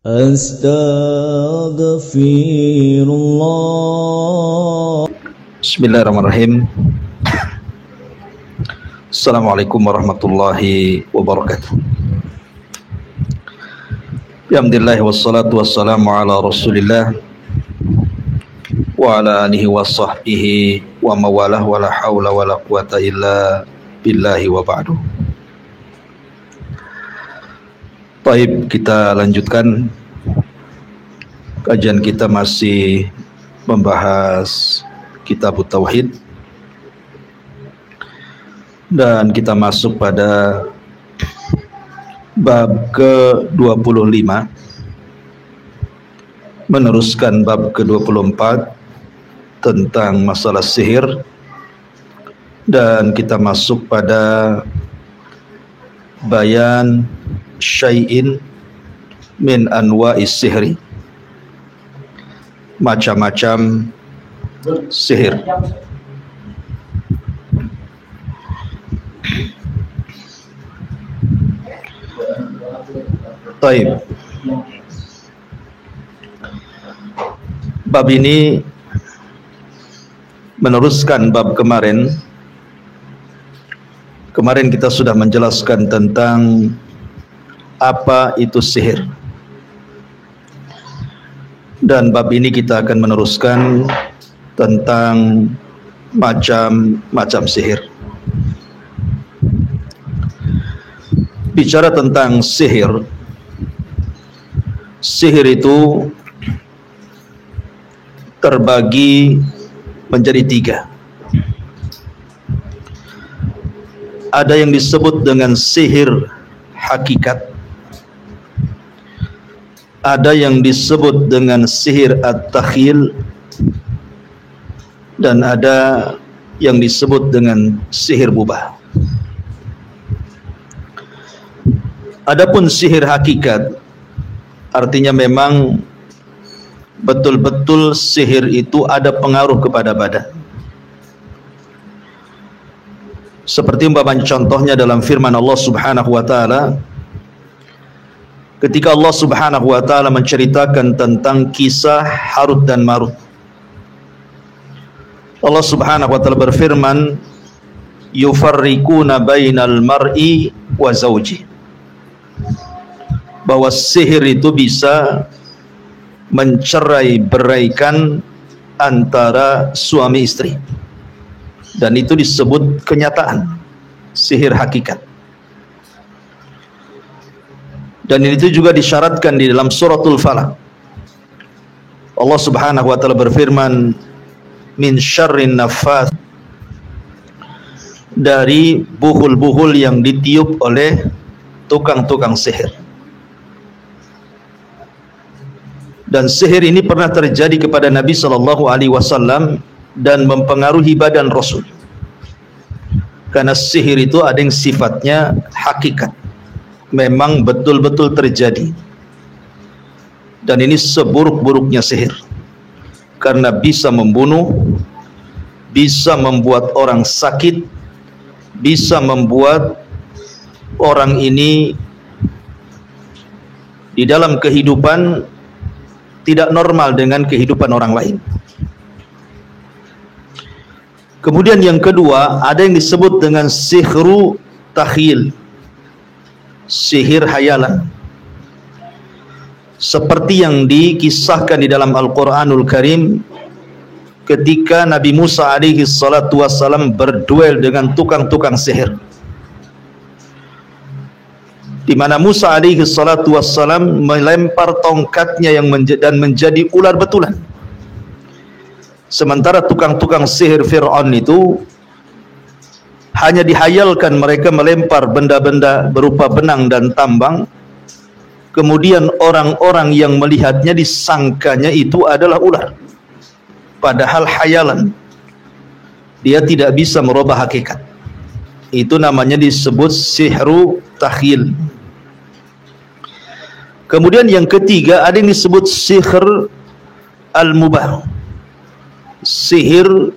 Astaghfirullah. Bismillahirrahmanirrahim. Assalamualaikum warahmatullahi wabarakatuh. Alhamdulillah wassalatu wassalamu ala Rasulillah wa ala alihi wa sahbihi wa mawalah wa la hawla wa la quwata illa billahi wa ba'du. Baik, kita lanjutkan kajian kita, masih membahas Kitab Tauhid, dan kita masuk pada bab ke-25, meneruskan bab ke-24 tentang masalah sihir, dan kita masuk pada bayan syai'in min anwa'is sihri, macam-macam sihir. Taib. Bab ini meneruskan bab kemarin. Kemarin kita sudah menjelaskan tentang apa itu sihir, dan bab ini kita akan meneruskan tentang macam-macam sihir. Bicara tentang sihir, sihir itu terbagi menjadi 3. Ada yang disebut dengan sihir hakikat, ada yang disebut dengan sihir at-takhyil, dan ada yang disebut dengan sihir mubah. Adapun sihir hakikat, artinya memang betul-betul sihir itu ada pengaruh kepada badan. Seperti umpamanya contohnya dalam firman Allah Subhanahu wa taala, ketika Allah Subhanahu wa taala menceritakan tentang kisah Harut dan Marut. Allah Subhanahu wa taala berfirman, yufarriquna bainal mar'i wa zawji, bahwa sihir itu bisa mencerai-beraikan antara suami istri, dan itu disebut kenyataan sihir hakikat. Dan itu juga disyaratkan di dalam suratul Falaq. Allah Subhanahu wa taala berfirman, min syarrin nafath, dari buhul-buhul yang ditiup oleh tukang-tukang sihir. Dan sihir ini pernah terjadi kepada Nabi sallallahu alaihi wasallam dan mempengaruhi badan Rasul. Karena sihir itu ada yang sifatnya hakikat, memang betul-betul terjadi. Dan ini seburuk-buruknya sihir, karena bisa membunuh, bisa membuat orang sakit, bisa membuat orang ini di dalam kehidupan tidak normal dengan kehidupan orang lain. Kemudian yang kedua, ada yang disebut dengan sihru takhyil, sihir hayalan, seperti yang dikisahkan di dalam Al-Quranul Karim ketika Nabi Musa alaihi salatu wassalam berduel dengan tukang-tukang sihir, di mana Musa alaihi salatu wassalam melempar tongkatnya yang menjadi ular betulan, sementara tukang-tukang sihir Fir'aun itu hanya dihayalkan mereka melempar benda-benda berupa benang dan tambang. Kemudian orang-orang yang melihatnya disangkanya itu adalah ular, padahal hayalan, dia tidak bisa merubah hakikat. Itu namanya disebut sihru takhyil. Kemudian yang ketiga, ada yang disebut sihir al-mubah, sihir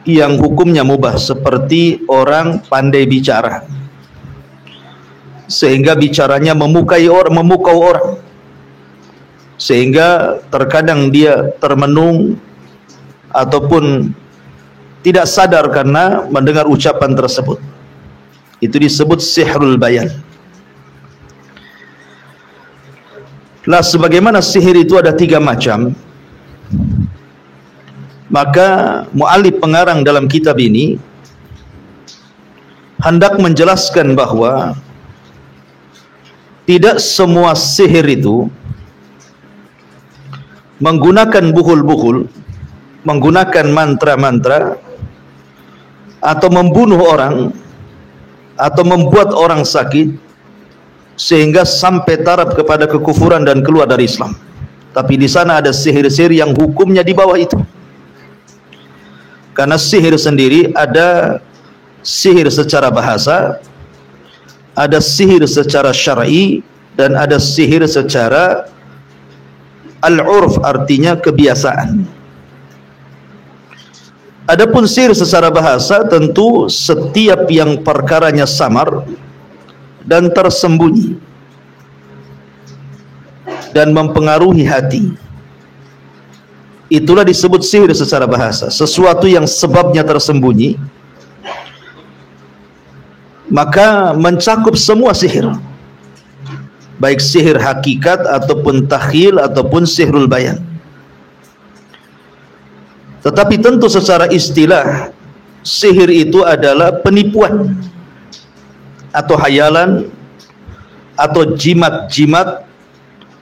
yang hukumnya mubah, seperti orang pandai bicara sehingga bicaranya memukau orang, sehingga terkadang dia termenung ataupun tidak sadar karena mendengar ucapan tersebut. Itu disebut sihrul bayan. Lah sebagaimana sihir itu ada 3 macam, maka mu'allif pengarang dalam kitab ini hendak menjelaskan bahwa tidak semua sihir itu menggunakan buhul-buhul, menggunakan mantra-mantra, atau membunuh orang, atau membuat orang sakit sehingga sampai taraf kepada kekufuran dan keluar dari Islam. Tapi di sana ada sihir-sihir yang hukumnya di bawah itu. Karena sihir sendiri ada sihir secara bahasa, ada sihir secara syar'i, dan ada sihir secara al-urf, artinya kebiasaan. Adapun sihir secara bahasa, tentu setiap yang perkaranya samar dan tersembunyi dan mempengaruhi hati, itulah disebut sihir secara bahasa. Sesuatu yang sebabnya tersembunyi, maka mencakup semua sihir, baik sihir hakikat ataupun takhyil ataupun sihrul bayan. Tetapi tentu secara istilah, sihir itu adalah penipuan atau hayalan atau jimat-jimat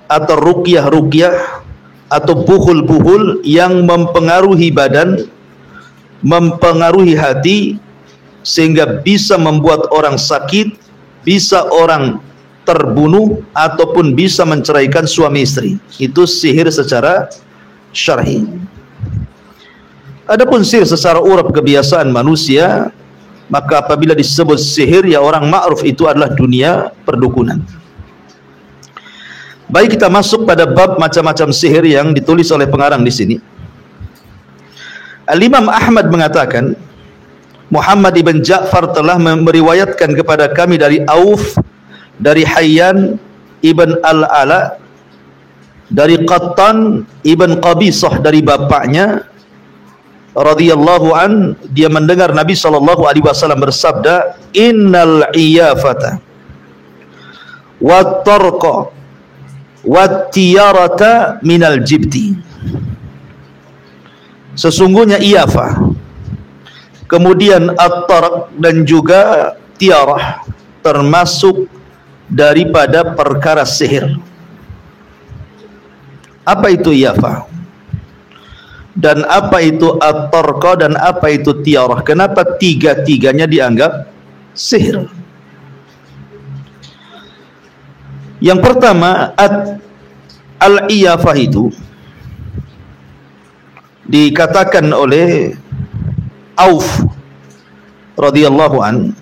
atau ruqyah-ruqyah atau buhul-buhul yang mempengaruhi badan, mempengaruhi hati, sehingga bisa membuat orang sakit, bisa orang terbunuh, ataupun bisa menceraikan suami istri. Itu sihir secara syar'i. Adapun sihir secara uraf kebiasaan manusia, maka apabila disebut sihir, ya orang ma'ruf itu adalah dunia perdukunan. Baik, kita masuk pada bab macam-macam sihir yang ditulis oleh pengarang di sini. Al-Imam Ahmad mengatakan, Muhammad ibn Ja'far telah meriwayatkan kepada kami dari Auf, dari Hayyan ibn Al-Ala, dari Qattan ibn Qabisah dari bapaknya radhiyallahu an, dia mendengar Nabi sallallahu alaihi wasallam bersabda, innal iyafata wat tarqa wat tiyarata minal jibti. Sesungguhnya iyafah, kemudian at-tarq dan juga tiarah termasuk daripada perkara sihir. Apa itu iyafah? Dan apa itu at-tarqa dan apa itu tiarah? Kenapa tiga-tiganya dianggap sihir? Yang pertama, al-iyafah itu dikatakan oleh Auf radhiyallahu an,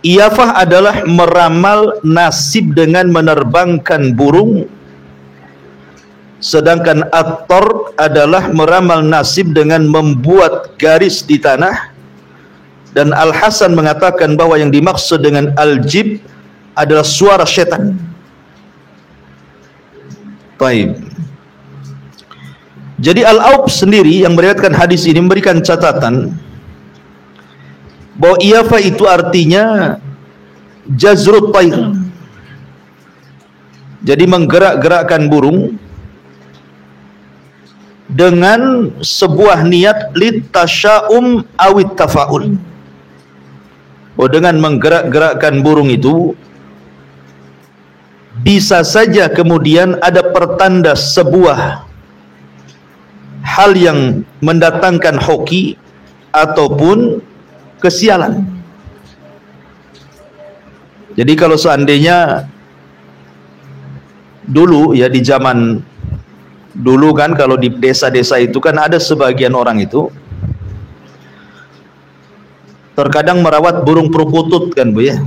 iyafah adalah meramal nasib dengan menerbangkan burung, sedangkan at-tarq adalah meramal nasib dengan membuat garis di tanah. Dan Al-Hasan mengatakan bahwa yang dimaksud dengan al-jib adalah suara setan. Baik. Jadi Al-Auf sendiri yang meriwayatkan hadis ini memberikan catatan bahwa iyafah itu artinya jazrut tair. Jadi menggerak-gerakkan burung dengan sebuah niat litasya'um awit tafaul. Oh, dengan menggerak-gerakkan burung itu bisa saja kemudian ada pertanda sebuah hal yang mendatangkan hoki ataupun kesialan. Jadi kalau seandainya dulu, ya di zaman dulu kan, kalau di desa-desa itu kan ada sebagian orang itu terkadang merawat burung perkutut kan Bu ya.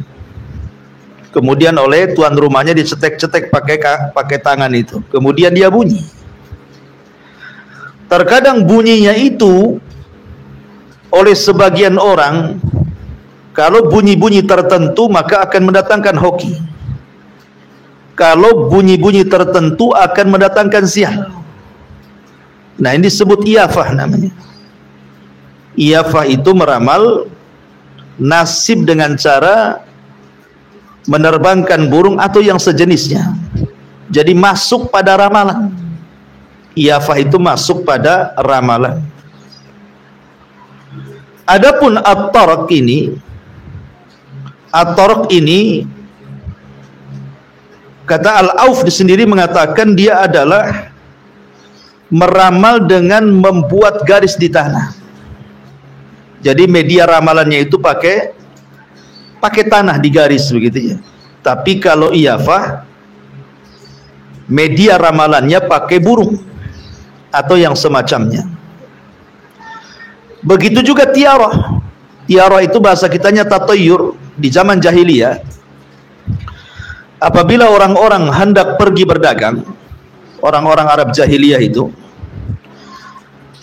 Kemudian oleh tuan rumahnya dicetek-cetek pakai tangan itu. Kemudian dia bunyi. Terkadang bunyinya itu oleh sebagian orang, kalau bunyi-bunyi tertentu maka akan mendatangkan hoki. kalau bunyi-bunyi tertentu akan mendatangkan sial. Nah, ini disebut iyafah namanya. Iyafah itu meramal nasib dengan cara menerbangkan burung atau yang sejenisnya. Jadi masuk pada ramalan. Iyafah itu masuk pada ramalan. Adapun at-tarq ini kata Al-Auf sendiri mengatakan dia adalah meramal dengan membuat garis di tanah. Jadi media ramalannya itu pakai tanah di garis begitu ya. Tapi kalau iyafah, media ramalannya pakai burung atau yang semacamnya. Begitu juga tiarah. Tiarah itu bahasa kitanya tatayyur di zaman jahiliyah. Apabila orang-orang hendak pergi berdagang, orang-orang Arab jahiliyah itu,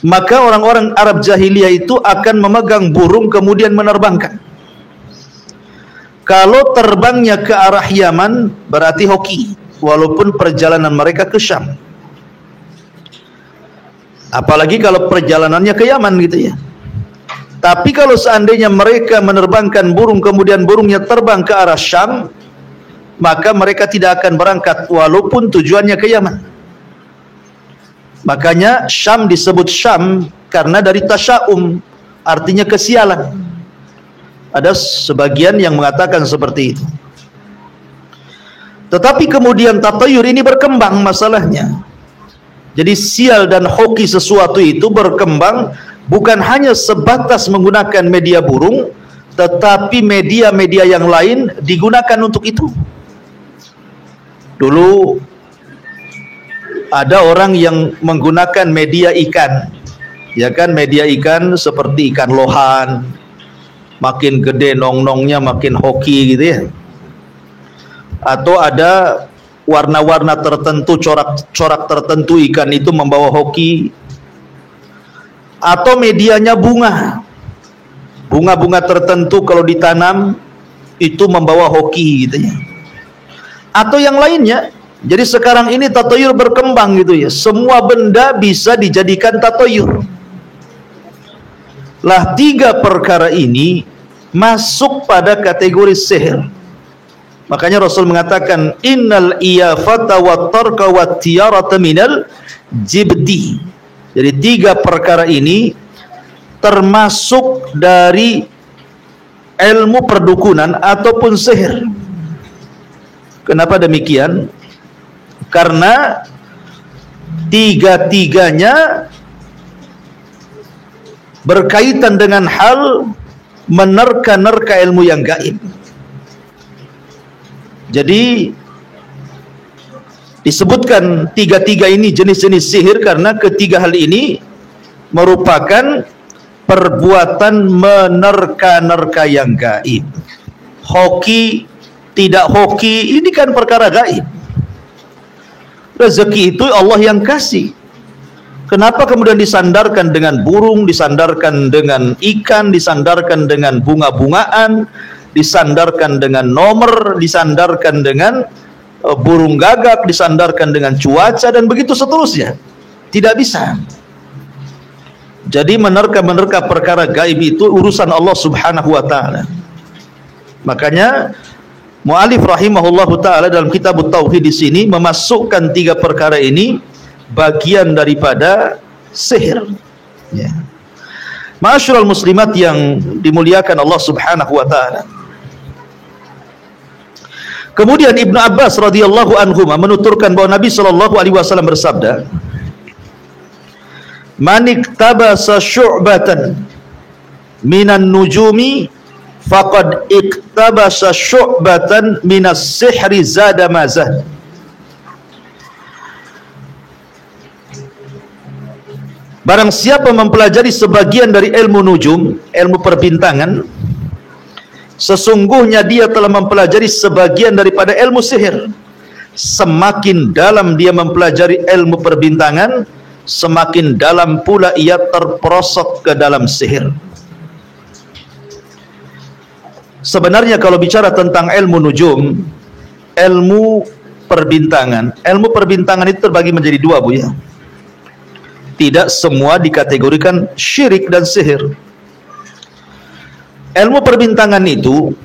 maka orang-orang Arab jahiliyah itu akan memegang burung kemudian menerbangkan. Kalau terbangnya ke arah Yaman berarti hoki, walaupun perjalanan mereka ke Syam. Apalagi kalau perjalanannya ke Yaman gitu ya. Tapi kalau seandainya mereka menerbangkan burung kemudian burungnya terbang ke arah Syam, maka mereka tidak akan berangkat walaupun tujuannya ke Yaman. Makanya Syam disebut Syam karena dari tasya'um, artinya kesialan. Ada sebagian yang mengatakan seperti itu. Tetapi kemudian tatayur ini berkembang masalahnya. Jadi sial dan hoki sesuatu itu berkembang bukan hanya sebatas menggunakan media burung, tetapi media-media yang lain digunakan untuk itu. Dulu ada orang yang menggunakan media ikan, ya kan, media ikan seperti ikan lohan, makin gede nong-nongnya makin hoki gitu ya. Atau ada warna-warna tertentu, corak-corak tertentu ikan itu membawa hoki. Atau medianya bunga-bunga tertentu kalau ditanam itu membawa hoki gitu ya. Atau yang lainnya. Jadi sekarang ini tatayur berkembang gitu ya. Semua benda bisa dijadikan tatayur. Lah 3 perkara ini masuk pada kategori sihir. Makanya Rasul mengatakan innal iyafata wat tarqa wat tiyarata minal jibti. Jadi 3 perkara ini termasuk dari ilmu perdukunan ataupun sihir. Kenapa demikian? Karena 3-tiganya berkaitan dengan hal menerka-nerka ilmu yang gaib. Jadi disebutkan 3 ini jenis-jenis sihir karena ketiga hal ini merupakan perbuatan menerka-nerka yang gaib. Hoki, tidak hoki, ini kan perkara gaib. Rezeki itu Allah yang kasih. Kenapa kemudian disandarkan dengan burung, disandarkan dengan ikan, disandarkan dengan bunga-bungaan, disandarkan dengan nomor, disandarkan dengan burung gagak, disandarkan dengan cuaca dan begitu seterusnya? Tidak bisa. Jadi menerka-menerka perkara gaib itu urusan Allah Subhanahu wa taala. Makanya mu'alif rahimahullahu ta'ala dalam kitab Tauhid di sini memasukkan 3 perkara ini bagian daripada sihir. Ya. Ma'asyiral muslimat yang dimuliakan Allah Subhanahu wa ta'ala. Kemudian Ibnu Abbas radhiyallahu anhu menuturkan bahwa Nabi sallallahu alaihi wasallam bersabda, "Man iktabasa syu'batan minan nujumi faqad iktabasa syu'batan minas sihri zada ma zad." Barang siapa mempelajari sebagian dari ilmu nujum, ilmu perbintangan, sesungguhnya dia telah mempelajari sebagian daripada ilmu sihir. Semakin dalam dia mempelajari ilmu perbintangan, semakin dalam pula ia terperosok ke dalam sihir. Sebenarnya kalau bicara tentang ilmu nujum, ilmu perbintangan. Ilmu perbintangan itu terbagi menjadi dua, Bu ya. Tidak semua dikategorikan syirik dan sihir. Ilmu perbintangan itu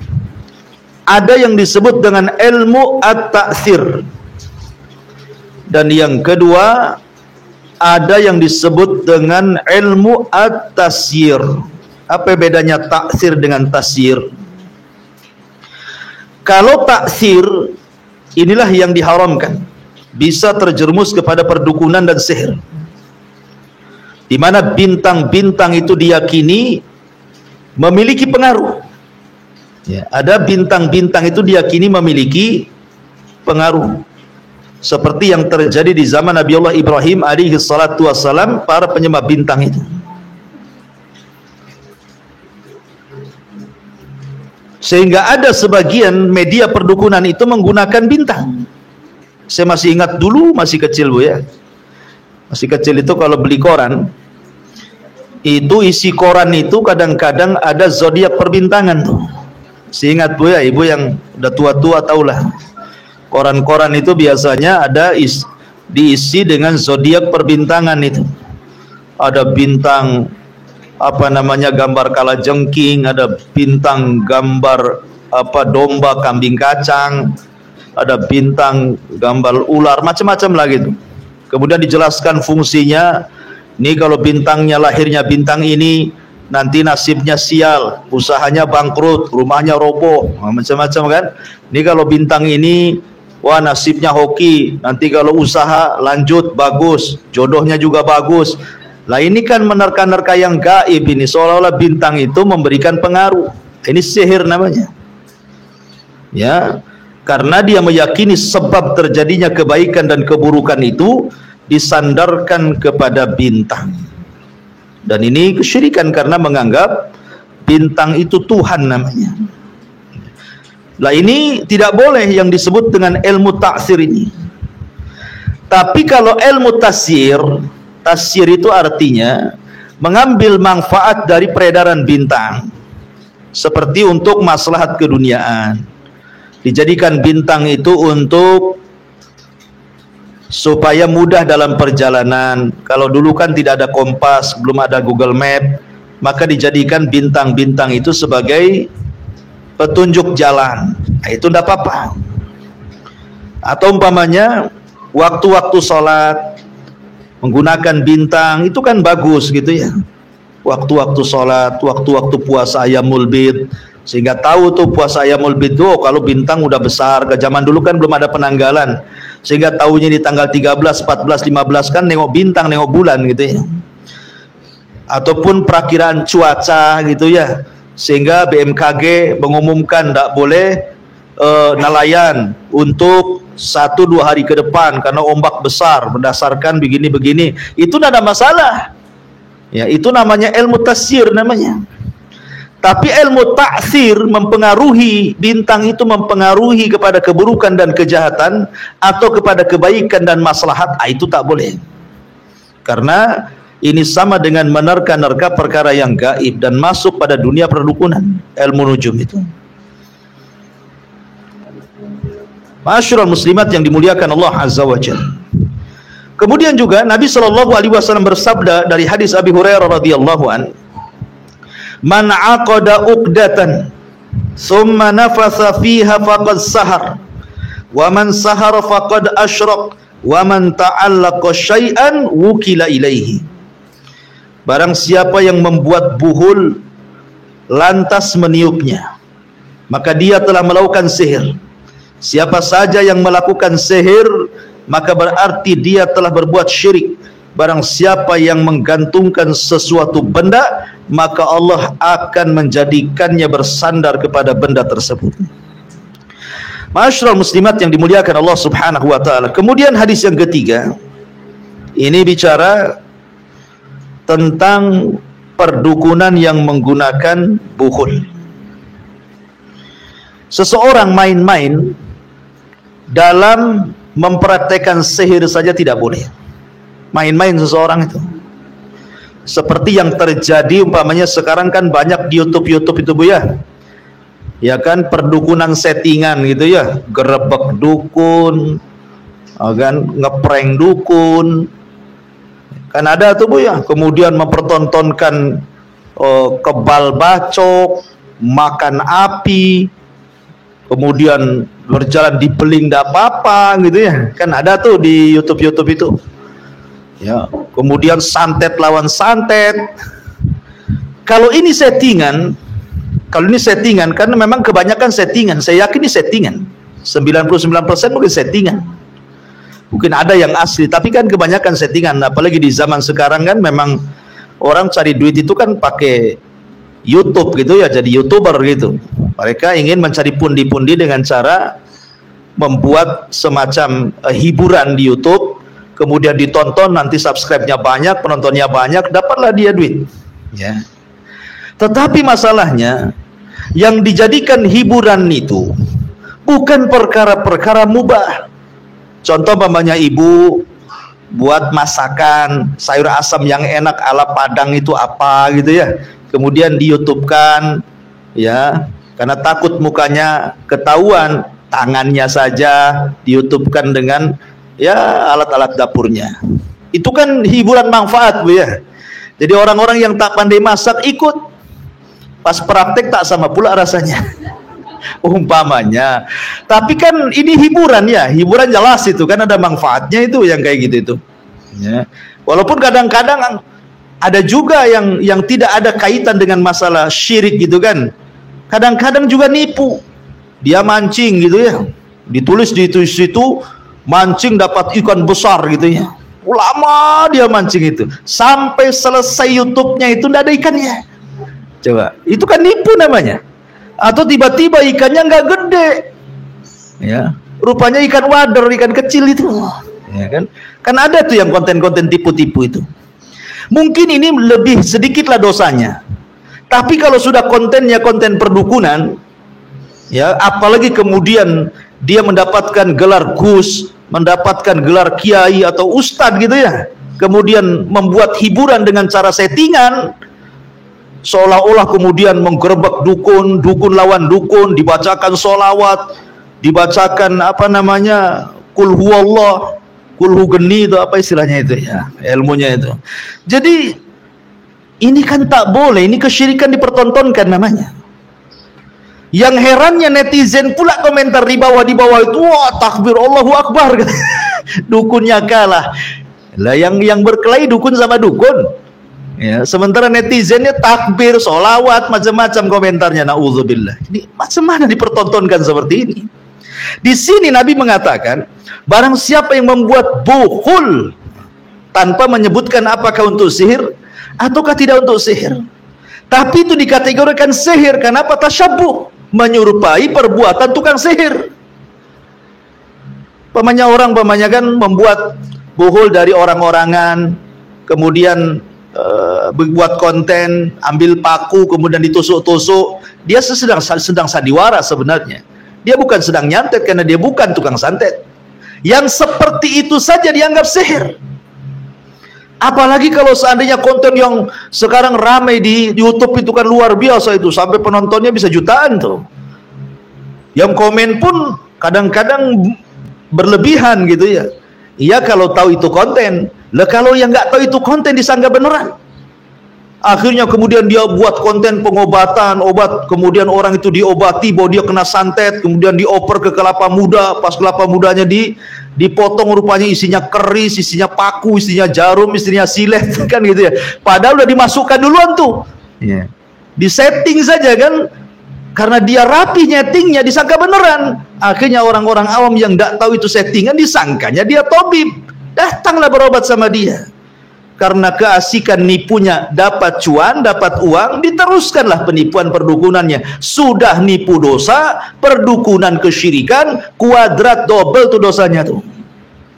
ada yang disebut dengan ilmu at-ta'thir, dan yang kedua ada yang disebut dengan ilmu at-tasyir. Apa bedanya ta'thir dengan tasyir? Kalau ta'thir, inilah yang diharamkan, bisa terjerumus kepada perdukunan dan sihir, di mana bintang-bintang itu diyakini memiliki pengaruh. Ya, ada bintang-bintang itu diyakini memiliki pengaruh, seperti yang terjadi di zaman Nabi Allah Ibrahim alaihi salatu wassalam. Para penyembah bintang itu, sehingga ada sebagian media perdukunan itu menggunakan bintang. Saya masih ingat dulu, masih kecil, Bu ya. Masih kecil itu kalau beli koran, itu isi koran itu kadang-kadang ada zodiak perbintangan tuh. Saya ingat, Bu ya, ibu yang udah tua-tua tahulah. Koran-koran itu biasanya ada diisi dengan zodiak perbintangan itu. Ada bintang apa namanya, gambar kalajengking, ada bintang gambar apa, domba, kambing kacang, ada bintang gambar ular, macam-macam lagi itu. Kemudian dijelaskan fungsinya. Ini kalau bintangnya, lahirnya bintang ini, nanti nasibnya sial, usahanya bangkrut, rumahnya roboh, macam-macam kan. Ini kalau bintang ini, wah nasibnya hoki, nanti kalau usaha lanjut bagus, jodohnya juga bagus. Lah ini kan menerka-nerka yang gaib ini, seolah-olah bintang itu memberikan pengaruh. Ini sihir namanya. Ya, karena dia meyakini sebab terjadinya kebaikan dan keburukan itu disandarkan kepada bintang. Dan ini kesyirikan karena menganggap bintang itu Tuhan namanya. Lah ini tidak boleh yang disebut dengan ilmu ta'thir ini. Tapi kalau ilmu tasyir, tasyir itu artinya mengambil manfaat dari peredaran bintang, seperti untuk maslahat keduniaan. Dijadikan bintang itu untuk supaya mudah dalam perjalanan. Kalau dulu kan tidak ada kompas, belum ada Google Map, maka dijadikan bintang-bintang itu sebagai petunjuk jalan. Nah, itu tidak apa-apa. Atau umpamanya waktu-waktu sholat menggunakan bintang, itu kan bagus gitu ya. Waktu-waktu sholat, waktu-waktu puasa Ayyamul Bid, sehingga tahu tuh puasa Ayyamul Bid, oh kalau bintang udah besar. Ke zaman dulu kan belum ada penanggalan, sehingga tahunya di tanggal 13, 14, 15 kan nengok bintang, nengok bulan gitu ya. Ataupun perakiraan cuaca gitu ya, sehingga BMKG mengumumkan tidak boleh nelayan untuk 1-2 hari ke depan karena ombak besar berdasarkan begini-begini. Itu tidak ada masalah ya, itu namanya ilmu tasyir namanya. Tapi ilmu ta'thir mempengaruhi bintang itu, mempengaruhi kepada keburukan dan kejahatan atau kepada kebaikan dan maslahat, itu tak boleh. Karena ini sama dengan menerka-nerka perkara yang gaib dan masuk pada dunia perdukunan, ilmu nujum itu. Ma'asyiral muslimat yang dimuliakan Allah Azza wa Jalla. Kemudian juga Nabi SAW bersabda dari hadis Abi Hurairah radhiyallahu an, "Man 'aqada 'uqdatan thumma nafatha fiha faqad sahar, wa man sahara faqad asyraq, wa man ta'allaqa syai'an wukila ilaihi." Barang siapa yang membuat buhul lantas meniupnya, maka dia telah melakukan sihir. Siapa saja yang melakukan sihir, maka berarti dia telah berbuat syirik. Barang siapa yang menggantungkan sesuatu benda, maka Allah akan menjadikannya bersandar kepada benda tersebut. Ma'asyiral muslimat yang dimuliakan Allah Subhanahu wa taala. Kemudian hadis yang ketiga, ini bicara tentang perdukunan yang menggunakan buhul. Seseorang main-main dalam mempraktekkan sihir saja tidak boleh. Main-main seseorang itu, seperti yang terjadi umpamanya sekarang kan banyak di YouTube itu Bu ya. Ya kan, perdukunan settingan gitu ya, gerebek dukun, kan ngeprank dukun, kan ada tuh Bu ya. Kemudian mempertontonkan kebal bacok, makan api, kemudian berjalan di beling tidak apa-apa gitu ya, kan ada tuh di YouTube itu ya. Kemudian santet lawan santet. Kalau ini settingan, karena memang kebanyakan settingan, saya yakin ini settingan, 99% mungkin settingan, mungkin ada yang asli, tapi kan kebanyakan settingan. Apalagi di zaman sekarang kan memang orang cari duit itu kan pakai YouTube gitu ya, jadi YouTuber gitu. Mereka ingin mencari pundi-pundi dengan cara membuat semacam hiburan di YouTube, kemudian ditonton, nanti subscribe-nya banyak, penontonnya banyak, dapatlah dia duit ya. Tetapi masalahnya yang dijadikan hiburan itu bukan perkara-perkara mubah. Contoh umpamanya ibu buat masakan sayur asam yang enak ala Padang itu apa gitu ya, kemudian di YouTube-kan ya, karena takut mukanya ketahuan, tangannya saja di YouTube-kan dengan ya alat-alat dapurnya. Itu kan hiburan manfaat Bu ya. Jadi orang-orang yang tak pandai masak ikut, pas praktek tak sama pula rasanya. Umpamanya. Tapi kan ini hiburan ya, hiburan jelas itu kan ada manfaatnya itu yang kayak gitu itu ya. Walaupun kadang-kadang ada juga yang tidak ada kaitan dengan masalah syirik gitu kan, kadang-kadang juga nipu, dia mancing gitu ya, ditulis di situ mancing dapat ikan besar gitu ya, lama dia mancing itu sampai selesai YouTube-nya itu tidak ada ikannya. Coba, itu kan nipu namanya. Atau tiba-tiba ikannya nggak gede ya, rupanya ikan wader, ikan kecil itu ya kan. Kan ada tuh yang konten-konten tipu-tipu itu. Mungkin ini lebih sedikitlah dosanya, tapi kalau sudah kontennya konten perdukunan ya, apalagi kemudian dia mendapatkan gelar gus, mendapatkan gelar kiai atau ustadz gitu ya, kemudian membuat hiburan dengan cara settingan, seolah-olah kemudian menggerebek dukun, dukun lawan dukun, dibacakan sholawat, dibacakan apa namanya, kul huwallah, kul hugeni, itu apa istilahnya itu ya, ilmunya itu. Jadi ini kan tak boleh, ini kesyirikan dipertontonkan namanya. Yang herannya netizen pula komentar di bawah itu, wah takbir Allahu Akbar, dukunnya kalah. Lah yang berkelahi dukun sama dukun. Ya, sementara netizennya takbir, sholawat, macam-macam komentarnya. Na'udzubillah. Ini macam mana dipertontonkan seperti ini? Di sini Nabi mengatakan, barang siapa yang membuat bukhul tanpa menyebutkan apakah untuk sihir ataukah tidak untuk sihir, tapi itu dikategorikan sihir. Kenapa? Tasyabbuh, menyerupai perbuatan tukang sihir. Pamannya kan membuat bukhul dari orang-orangan, kemudian buat konten, ambil paku kemudian ditusuk-tusuk, dia sedang sandiwara sebenarnya. Dia bukan sedang nyantet karena dia bukan tukang santet. Yang seperti itu saja dianggap sihir. Apalagi kalau seandainya konten yang sekarang ramai di YouTube itu kan luar biasa itu, sampai penontonnya bisa jutaan tuh. Yang komen pun kadang-kadang berlebihan gitu ya. Iya kalau tahu itu konten. Lah kalau yang nggak tahu itu konten disangka beneran. Akhirnya kemudian dia buat konten pengobatan, obat, kemudian orang itu diobati bahwa dia kena santet, kemudian dioper ke kelapa muda, pas kelapa mudanya dipotong rupanya isinya keris, isinya paku, isinya jarum, isinya silet kan gitu ya. Padahal udah dimasukkan duluan tuh. Yeah. Di setting saja kan, karena dia rapi nyetingnya disangka beneran. Akhirnya orang-orang awam yang nggak tahu itu settingan disangkanya dia tabib. Datanglah berobat sama dia. Karena keasikan nipunya, dapat cuan, dapat uang, diteruskanlah penipuan perdukunannya. Sudah nipu dosa, perdukunan kesyirikan, kuadrat double tuh dosanya tuh.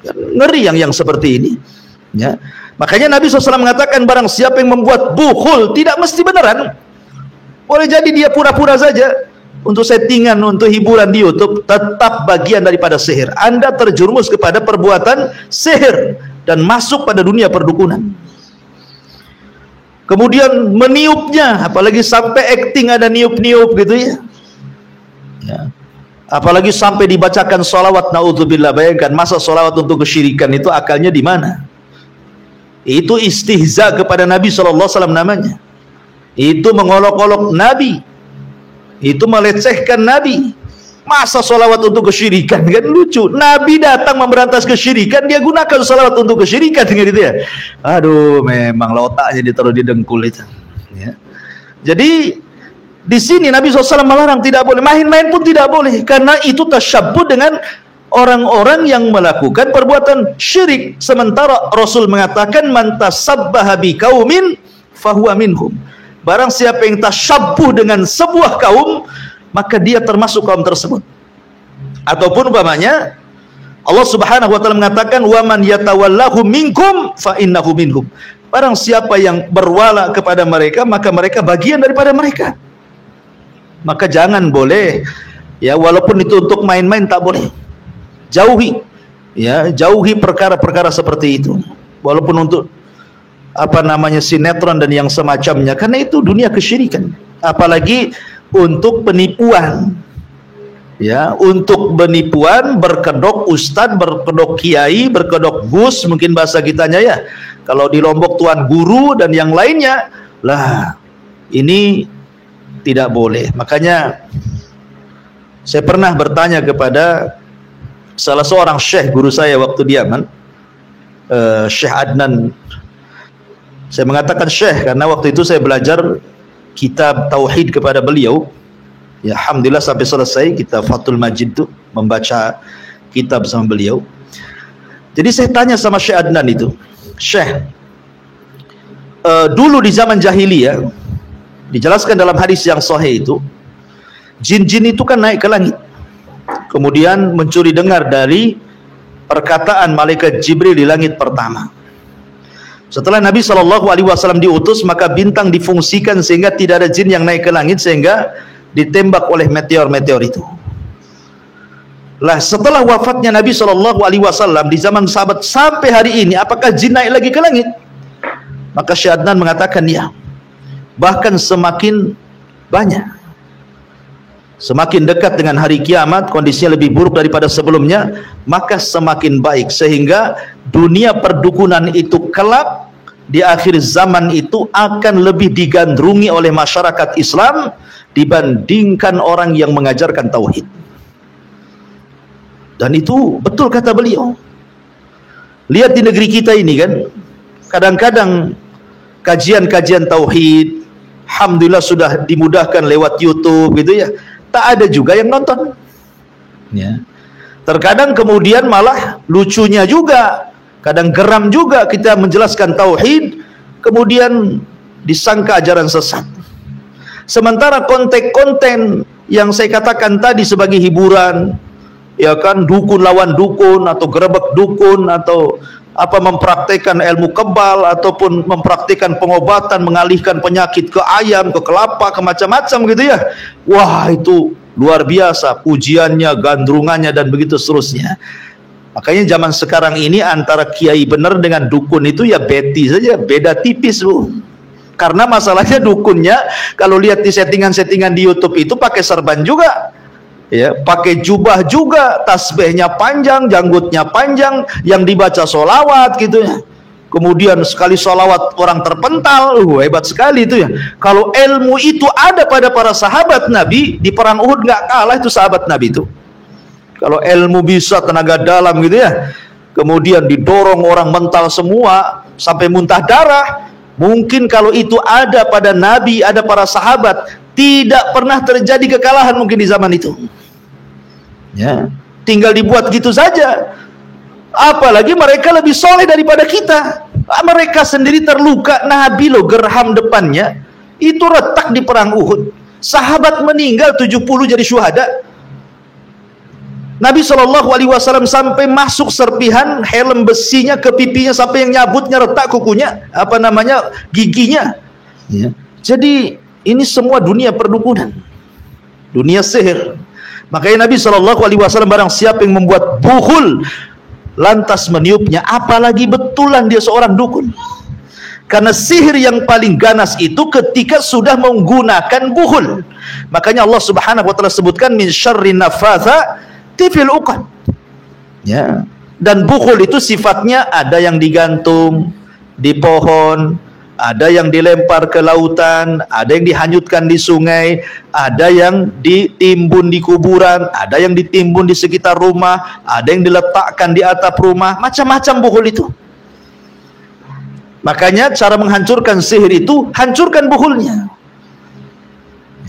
Ngeri yang seperti ini ya. Makanya Nabi SAW mengatakan, barang siapa yang membuat bukhul, tidak mesti beneran, boleh jadi dia pura-pura saja untuk settingan, untuk hiburan di YouTube, tetap bagian daripada sihir. Anda terjerumus kepada perbuatan sihir dan masuk pada dunia perdukunan. Kemudian meniupnya, apalagi sampai acting ada niup-niup gitu ya. Apalagi sampai dibacakan sholawat, naudzubillah. Bayangkan, masa sholawat untuk kesyirikan itu akalnya di mana? Itu istihza kepada Nabi SAW namanya. Itu mengolok-olok Nabi. Itu melecehkan Nabi. Masa sholawat untuk kesyirikan, kan lucu. Nabi datang memberantas kesyirikan, dia gunakan sholawat untuk kesyirikan, gitu ya. Aduh, memang otaknya ditaruh di dengkul itu. Ya. Jadi di sini Nabi SAW melarang, tidak boleh main-main pun tidak boleh, karena itu tasyabbuh dengan orang-orang yang melakukan perbuatan syirik. Sementara Rasul mengatakan, man tasabbaha biqaumin fahuwa minhum. Barang siapa yang tasyabbuh dengan sebuah kaum, maka dia termasuk kaum tersebut. Ataupun umpamanya Allah Subhanahu wa taala mengatakan, wa man yatawallahu minkum fa innahu minhum. Barang siapa yang berwala kepada mereka, maka mereka bagian daripada mereka. Maka jangan boleh, ya, walaupun itu untuk main-main tak boleh. Jauhi, ya, jauhi perkara-perkara seperti itu. Walaupun untuk sinetron dan yang semacamnya, karena itu dunia kesyirikan. Apalagi untuk penipuan, ya, untuk penipuan, berkedok ustadz, berkedok kiai, berkedok gus, mungkin bahasa kitanya ya. Kalau di Lombok tuan guru dan yang lainnya, lah ini tidak boleh. Makanya saya pernah bertanya kepada salah seorang syekh guru saya waktu di Yaman, Syekh Adnan. Saya mengatakan syekh karena waktu itu saya belajar kitab tauhid kepada beliau. Ya, alhamdulillah sampai selesai kitab Fathul Majid itu, membaca kitab sama beliau. Jadi saya tanya sama Syekh Adnan itu, Syekh, dulu di zaman jahiliyah dijelaskan dalam hadis yang sahih itu, jin-jin itu kan naik ke langit, kemudian mencuri dengar dari perkataan malaikat Jibril di langit pertama. Setelah Nabi SAW diutus, maka bintang difungsikan sehingga tidak ada jin yang naik ke langit, sehingga ditembak oleh meteor-meteor itu. Lah, setelah wafatnya Nabi SAW di zaman sahabat sampai hari ini, apakah jin naik lagi ke langit? Maka Syekh Adnan mengatakan ya. Bahkan semakin banyak. Semakin dekat dengan hari kiamat, kondisinya lebih buruk daripada sebelumnya, maka semakin baik. Sehingga dunia perdukunan itu kelak di akhir zaman itu akan lebih digandrungi oleh masyarakat Islam dibandingkan orang yang mengajarkan tauhid. Dan itu betul kata beliau. Lihat di negeri kita ini kan, kadang-kadang kajian-kajian tauhid, alhamdulillah sudah dimudahkan lewat YouTube gitu ya. Tak ada juga yang nonton. Ya. Terkadang kemudian malah lucunya juga, kadang geram juga kita menjelaskan tauhid, kemudian disangka ajaran sesat. Sementara konten-konten yang saya katakan tadi sebagai hiburan, ya kan, dukun lawan dukun atau gerebek dukun atau mempraktekkan ilmu kebal ataupun mempraktekkan pengobatan, mengalihkan penyakit ke ayam, ke kelapa, ke macam-macam gitu ya. Wah, itu luar biasa pujiannya, gandrungannya dan begitu seterusnya. Makanya zaman sekarang ini antara kiai benar dengan dukun itu ya beti saja, beda tipis Bu. Karena masalahnya dukunnya kalau lihat di settingan-settingan di YouTube itu pakai serban juga. Ya, pakai jubah juga, tasbihnya panjang, janggutnya panjang, yang dibaca solawat gitu ya. Kemudian sekali solawat orang terpental, hebat sekali itu ya. Kalau ilmu itu ada pada para sahabat Nabi, di perang Uhud nggak kalah itu sahabat Nabi itu. Kalau ilmu bisa tenaga dalam gitu ya, kemudian didorong orang mental semua sampai muntah darah. Mungkin kalau itu ada pada Nabi, ada para sahabat, tidak pernah terjadi kekalahan mungkin di zaman itu. Ya, tinggal dibuat gitu saja. Apalagi mereka lebih soleh daripada kita. Mereka sendiri terluka, Nabi loh gerham depannya itu retak di perang Uhud. Sahabat meninggal 70 jadi syuhada. Nabi SAW sampai masuk serpihan helm besinya ke pipinya, sampai yang nyabutnya retak kukunya, giginya. Ya. Jadi ini semua dunia perdukunan, dunia sihir. Makanya Nabi SAW barang siapa yang membuat bukhul lantas meniupnya, apalagi betulan dia seorang dukun. Karena sihir yang paling ganas itu ketika sudah menggunakan buhul. Makanya Allah Subhanahu wa taala sebutkan min syarrin nafatsati fil uqad. Ya. Dan buhul itu sifatnya ada yang digantung di pohon, ada yang dilempar ke lautan, ada yang dihanyutkan di sungai, ada yang ditimbun di kuburan, ada yang ditimbun di sekitar rumah, ada yang diletakkan di atap rumah, macam-macam buhul itu. Makanya cara menghancurkan sihir itu hancurkan buhulnya.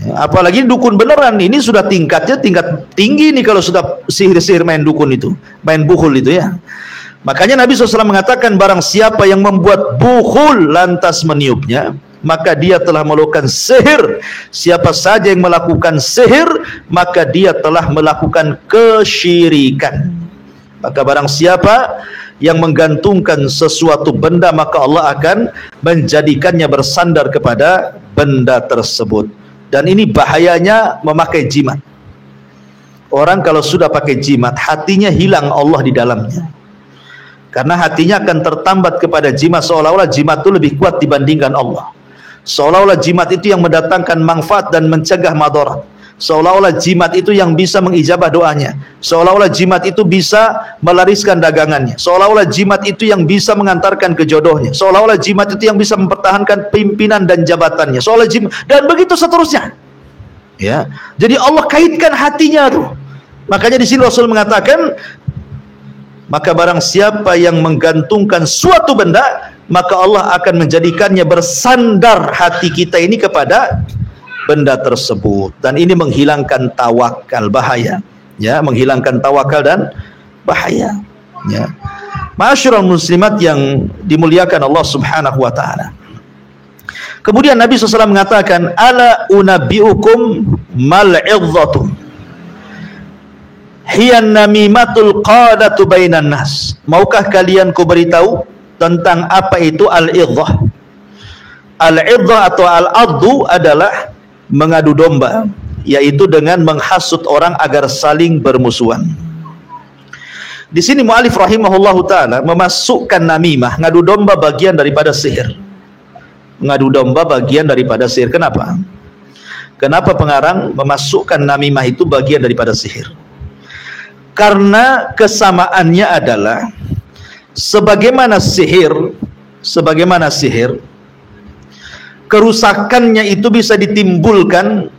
Ya, apalagi dukun beneran, ini sudah tingkatnya tingkat tinggi nih kalau sudah sihir-sihir main dukun itu, main buhul itu ya. Makanya Nabi SAW mengatakan barang siapa yang membuat buhul lantas meniupnya, maka dia telah melakukan sihir. Siapa saja yang melakukan sihir, maka dia telah melakukan kesyirikan. Maka barang siapa yang menggantungkan sesuatu benda, maka Allah akan menjadikannya bersandar kepada benda tersebut. Dan ini bahayanya memakai jimat. Orang kalau sudah pakai jimat, hatinya hilang Allah di dalamnya. Karena hatinya akan tertambat kepada jimat, seolah-olah jimat itu lebih kuat dibandingkan Allah. Seolah-olah jimat itu yang mendatangkan manfaat dan mencegah madarat. Seolah-olah jimat itu yang bisa mengijabah doanya. Seolah-olah jimat itu bisa melariskan dagangannya. Seolah-olah jimat itu yang bisa mengantarkan ke jodohnya. Seolah-olah jimat itu yang bisa mempertahankan pimpinan dan jabatannya. Seolah jimat, dan begitu seterusnya. Ya, jadi Allah kaitkan hatinya tuh. Makanya di sini Rasul mengatakan, maka barang siapa yang menggantungkan suatu benda, maka Allah akan menjadikannya bersandar hati kita ini kepada benda tersebut. Dan ini menghilangkan tawakal, bahaya. Ya, menghilangkan tawakal dan bahaya. Ya. Ma'asyiral muslimat yang dimuliakan Allah Subhanahu wa taala. Kemudian Nabi SAW mengatakan, ala unabbiukum mal'izzatu hiyan namimatul qadatu bainan nas. Maukah kalian ku beritahu tentang apa itu al-idzah? Al-idzah atau al-addu adalah mengadu domba, yaitu dengan menghasut orang agar saling bermusuhan. Di sini mu'alif rahimahullahu ta'ala memasukkan namimah, ngadu domba, bagian daripada sihir. Ngadu domba bagian daripada sihir. Kenapa? Kenapa pengarang memasukkan namimah itu bagian daripada sihir? Karena kesamaannya adalah sebagaimana sihir, kerusakannya itu bisa ditimbulkan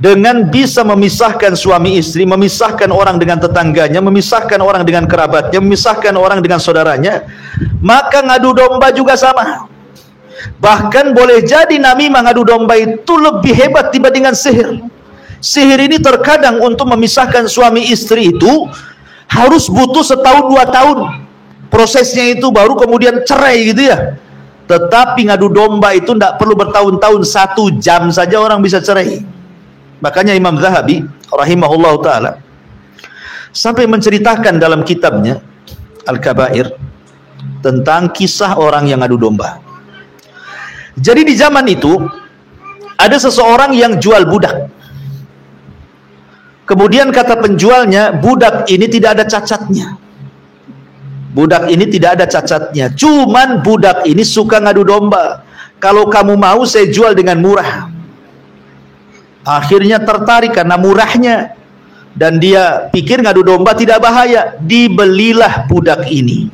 dengan bisa memisahkan suami istri, memisahkan orang dengan tetangganya, memisahkan orang dengan kerabatnya, memisahkan orang dengan saudaranya. Maka ngadu domba juga sama. Bahkan boleh jadi namimah, ngadu domba itu lebih hebat dibandingkan sihir. Sihir ini terkadang untuk memisahkan suami istri itu harus butuh 1-2 tahun. Prosesnya itu baru kemudian cerai gitu ya. Tetapi ngadu domba itu tidak perlu bertahun-tahun, 1 jam saja orang bisa cerai. Makanya Imam Zahabi rahimahullah ta'ala sampai menceritakan dalam kitabnya Al-Kabair tentang kisah orang yang ngadu domba. Jadi di zaman itu ada seseorang yang jual budak. Kemudian kata penjualnya, budak ini tidak ada cacatnya. Budak ini tidak ada cacatnya. Cuman budak ini suka ngadu domba. Kalau kamu mau saya jual dengan murah. Akhirnya tertarik karena murahnya. Dan dia pikir ngadu domba tidak bahaya. Dibelilah budak ini.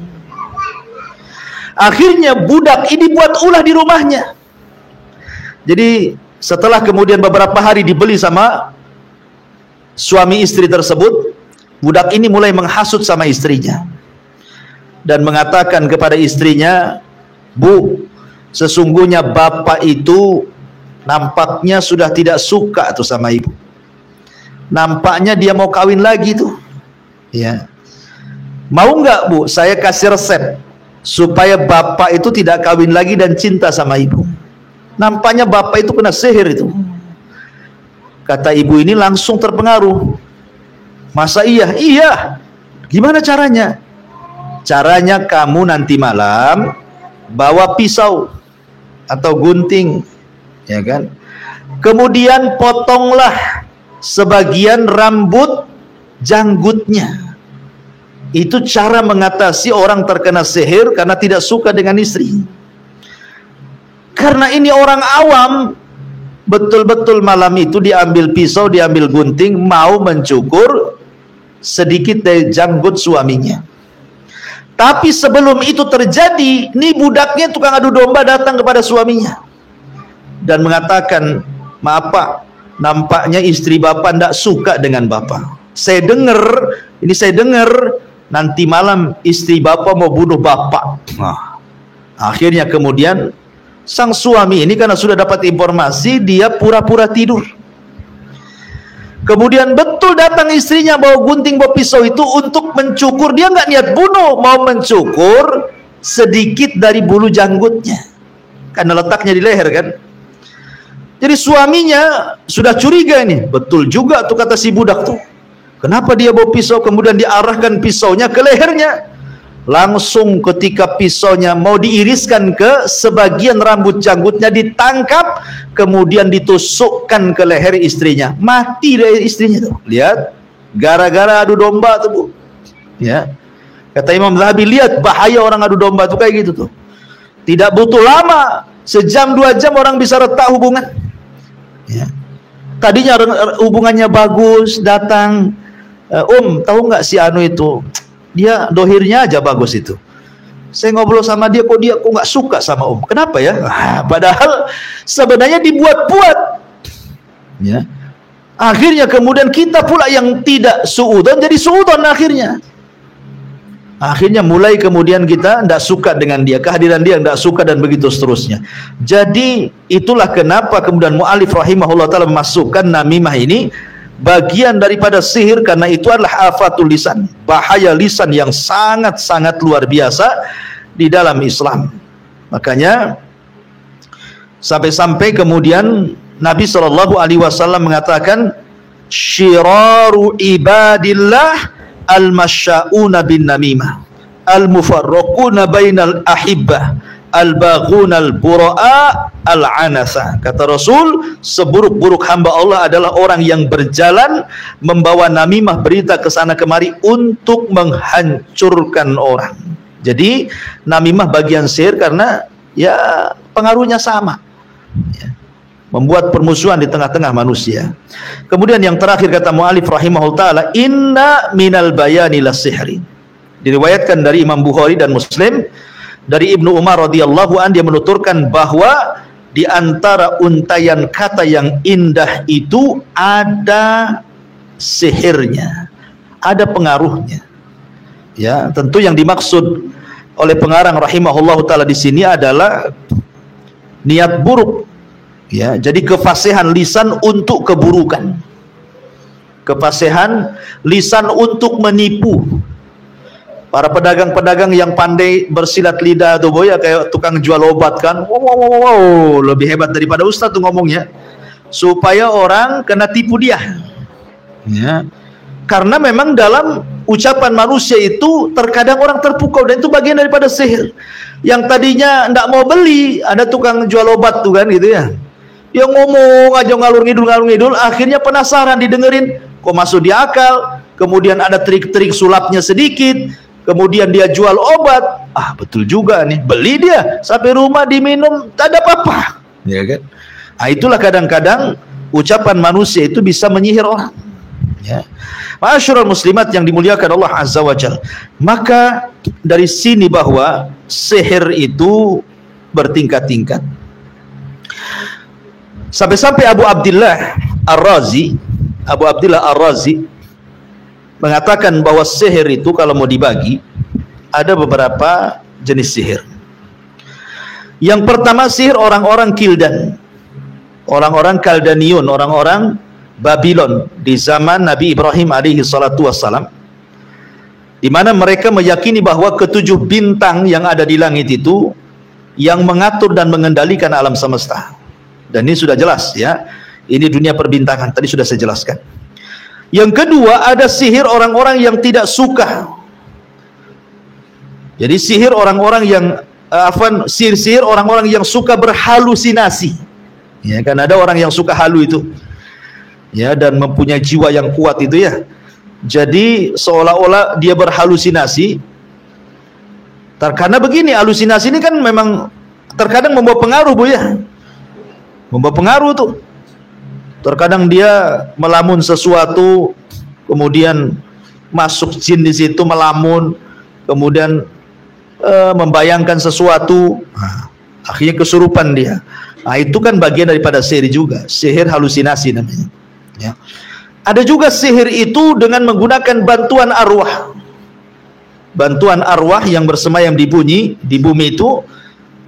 Akhirnya budak ini buat ulah di rumahnya. Jadi setelah kemudian beberapa hari dibeli sama suami istri tersebut, budak ini mulai menghasut sama istrinya dan mengatakan kepada istrinya, "Bu, sesungguhnya bapak itu nampaknya sudah tidak suka tuh sama ibu. Nampaknya dia mau kawin lagi tuh. Ya. Mau nggak, Bu, saya kasih resep supaya bapak itu tidak kawin lagi dan cinta sama ibu. Nampaknya bapak itu kena sihir itu." Kata ibu ini langsung terpengaruh. Masa iya? Iya. Gimana caranya? Caranya kamu nanti malam bawa pisau atau gunting, ya kan? Kemudian potonglah sebagian rambut janggutnya. Itu cara mengatasi orang terkena sihir karena tidak suka dengan istri. Karena ini orang awam, betul-betul malam itu diambil pisau, diambil gunting, mau mencukur sedikit dari janggut suaminya. Tapi sebelum itu terjadi, nih budaknya tukang adu domba datang kepada suaminya dan mengatakan, maaf Pak, nampaknya istri Bapak tidak suka dengan Bapak. Saya dengar nanti malam istri Bapak mau bunuh Bapak. Nah, akhirnya kemudian sang suami ini karena sudah dapat informasi, dia pura-pura tidur. Kemudian betul datang istrinya bawa gunting, bawa pisau itu untuk mencukur. Dia nggak niat bunuh, mau mencukur sedikit dari bulu janggutnya, karena letaknya di leher kan. Jadi suaminya sudah curiga ini, betul juga tuh kata si budak tuh. Kenapa dia bawa pisau, kemudian diarahkan pisaunya ke lehernya. Langsung ketika pisaunya mau diiriskan ke sebagian rambut janggutnya, ditangkap, kemudian ditusukkan ke leher istrinya. Mati dari istrinya tuh. Lihat, gara-gara adu domba tuh, Bu. Ya. Kata Imam Zahabi, lihat bahaya orang adu domba tuh kayak gitu tuh. Tidak butuh lama, sejam 2 jam orang bisa retak hubungan. Ya. Tadinya hubungannya bagus, datang, tahu nggak si Anu itu? Dia dohirnya aja bagus itu. Saya ngobrol sama dia, kok nggak suka sama Kenapa ya? Padahal sebenarnya dibuat-buat. Ya. Akhirnya kemudian kita pula yang tidak suudon jadi suudon akhirnya. Akhirnya mulai kemudian kita tidak suka dengan dia, kehadiran dia tidak suka, dan begitu seterusnya. Jadi itulah kenapa kemudian mu'alif rahimahullah ta'ala memasukkan namimah ini bagian daripada sihir, karena itu adalah afatul lisan, bahaya lisan yang sangat-sangat luar biasa di dalam Islam. Makanya sampai-sampai kemudian Nabi SAW mengatakan, syiraru ibadillah al-masya'una bin namimah, al-mufarraquna bainal ahibbah, al-baghuna al-bura'a al-anasa. Kata Rasul, seburuk-buruk hamba Allah adalah orang yang berjalan membawa namimah, berita ke sana kemari untuk menghancurkan orang. Jadi namimah bagian sihir karena ya pengaruhnya sama, ya, membuat permusuhan di tengah-tengah manusia. Kemudian yang terakhir kata mu'alif rahimahullah ta'ala, inna minal bayani las-sihri. Diriwayatkan dari Imam Bukhari dan Muslim dari Ibnu Umar radhiyallahu an, dia menuturkan bahwa di antara untayan kata yang indah itu ada sihirnya, ada pengaruhnya. Ya, tentu yang dimaksud oleh pengarang rahimahullahu taala di sini adalah niat buruk. Ya, jadi kefasihan lisan untuk keburukan, kefasihan lisan untuk menipu. Para pedagang-pedagang yang pandai bersilat lidah tuh, boy, ya, kayak tukang jual obat kan, wow, lebih hebat daripada ustaz tuh ngomongnya, supaya orang kena tipu dia. Ya, karena memang dalam ucapan manusia itu terkadang orang terpukau, dan itu bagian daripada sihir. Yang tadinya ndak mau beli, ada tukang jual obat tuh kan gitu ya, dia ngomong aja ngalur ngidul, akhirnya penasaran didengerin, kok masuk di akal. Kemudian ada trik-trik sulapnya sedikit, kemudian dia jual obat, betul juga nih, beli dia sampai rumah diminum, tak ada apa-apa, ya kan? Itulah kadang-kadang ucapan manusia itu bisa menyihir orang. Ya, ma'asyiral muslimat yang dimuliakan Allah Azza wa Jalla. Maka dari sini bahwa sihir itu bertingkat-tingkat. Sampai-sampai Abu Abdullah Ar-Razi mengatakan bahwa sihir itu kalau mau dibagi ada beberapa jenis sihir. Yang pertama sihir orang-orang Kildan, orang-orang Kaldaniun, orang-orang Babylon di zaman Nabi Ibrahim alaihi salatu wassalam, di mana mereka meyakini bahwa ketujuh bintang yang ada di langit itu yang mengatur dan mengendalikan alam semesta. Dan ini sudah jelas ya, ini dunia perbintangan, tadi sudah saya jelaskan. Yang kedua ada sihir orang-orang yang tidak suka. Jadi sihir orang-orang yang sihir orang-orang yang suka berhalusinasi. Ya kan, ada orang yang suka halu itu. Ya, dan mempunyai jiwa yang kuat itu ya. Jadi seolah-olah dia berhalusinasi. Karena begini, halusinasi ini kan memang terkadang membawa pengaruh, Bu, ya. Membawa pengaruh tuh. Terkadang dia melamun sesuatu, kemudian masuk jin di situ melamun, kemudian membayangkan sesuatu, akhirnya kesurupan dia. Nah, itu kan bagian daripada sihir juga, sihir halusinasi namanya. Ya. Ada juga sihir itu dengan menggunakan bantuan arwah. Bantuan arwah yang bersemayam di bumi itu,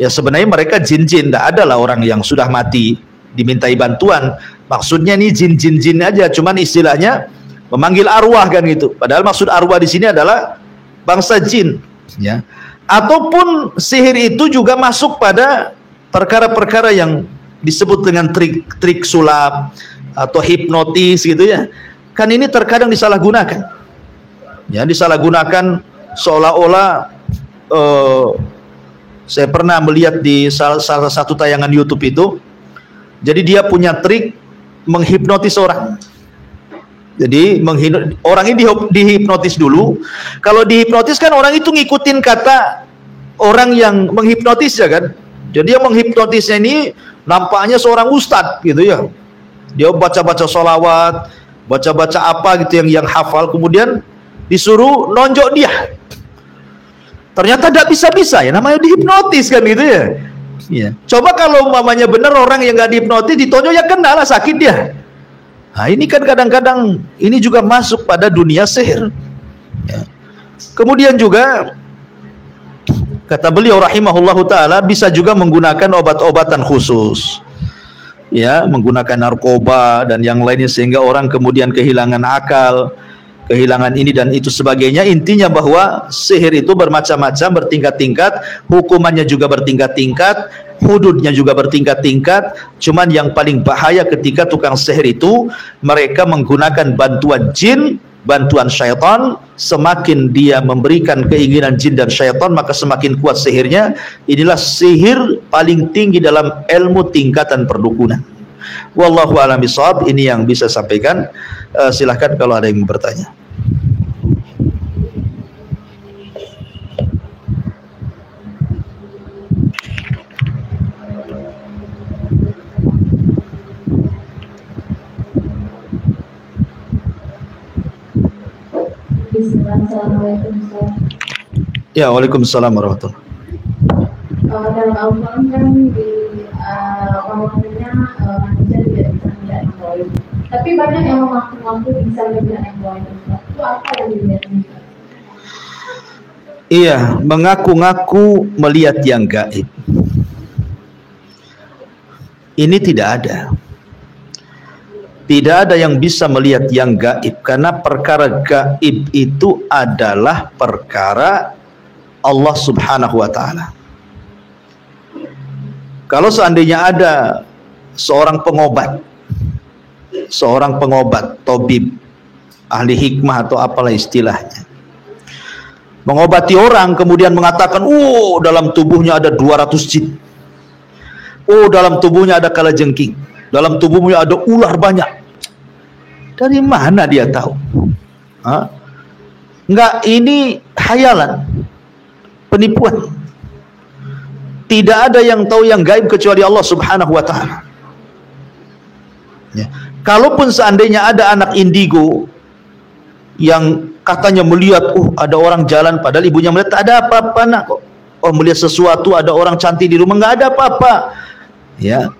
ya sebenarnya mereka jin-jin, tidak ada lah orang yang sudah mati dimintai bantuan. Maksudnya ini jin-jin aja, cuman istilahnya memanggil arwah kan gitu. Padahal maksud arwah di sini adalah bangsa jin, ya. Ataupun sihir itu juga masuk pada perkara-perkara yang disebut dengan trik sulap atau hipnotis gitu ya. Kan ini terkadang disalahgunakan. Ya, disalahgunakan seolah-olah saya pernah melihat di salah satu tayangan YouTube itu. Jadi dia punya trik menghipnotis orang. Jadi orang ini dihipnotis dulu. Kalau dihipnotis kan orang itu ngikutin kata orang yang menghipnotis ya kan. Jadi yang menghipnotisnya ini nampaknya seorang ustadz gitu ya. Dia baca-baca sholawat, baca-baca apa gitu yang hafal, kemudian disuruh nonjok dia. Ternyata tidak bisa-bisa ya, namanya dihipnotis kan gitu ya. Ya. Coba kalau umpamanya benar orang yang nggak dihipnotis ditonjok ya kena lah, sakit dia. Nah ini kan kadang-kadang ini juga masuk pada dunia sihir. Ya. Kemudian juga kata beliau rahimahullahu ta'ala, bisa juga menggunakan obat-obatan khusus, ya, menggunakan narkoba dan yang lainnya, sehingga orang kemudian kehilangan akal, kehilangan ini dan itu sebagainya. Intinya bahwa sihir itu bermacam-macam, bertingkat-tingkat, hukumannya juga bertingkat-tingkat, hududnya juga bertingkat-tingkat. Cuman yang paling bahaya ketika tukang sihir itu mereka menggunakan bantuan jin, bantuan syaitan. Semakin dia memberikan keinginan jin dan syaitan, maka semakin kuat sihirnya. Inilah sihir paling tinggi dalam ilmu tingkatan perdukunan. Wallahu a'lam bishawab. Ini yang bisa sampaikan. Silahkan kalau ada yang bertanya. Assalamualaikum. Ya, waalaikumsalam warahmatullahi. Dalam Al-Quran kan di bahwasanya manusia tidak bisa melihat yang gaib. Tapi banyak yang mengaku-ngaku bisa melihat yang gaib. Itu apa yang dilihat? Iya, mengaku-ngaku melihat yang gaib. Ini tidak ada. Tidak ada yang bisa melihat yang gaib, karena perkara gaib itu adalah perkara Allah Subhanahu wa ta'ala. Kalau seandainya ada seorang pengobat, tabib, ahli hikmah atau apalah istilahnya, mengobati orang kemudian mengatakan, oh dalam tubuhnya ada 200 jin, oh dalam tubuhnya ada kalajengking, dalam tubuhnya ada ular banyak. Dari mana dia tahu? Enggak, ini hayalan, penipuan. Tidak ada yang tahu yang gaib kecuali Allah Subhanahu wa ta'ala. Ya. Kalaupun seandainya ada anak indigo yang katanya melihat, ada orang jalan, padahal ibunya melihat tak ada apa-apa nak kok. Oh, melihat sesuatu, ada orang cantik di rumah, nggak ada apa-apa. Ya,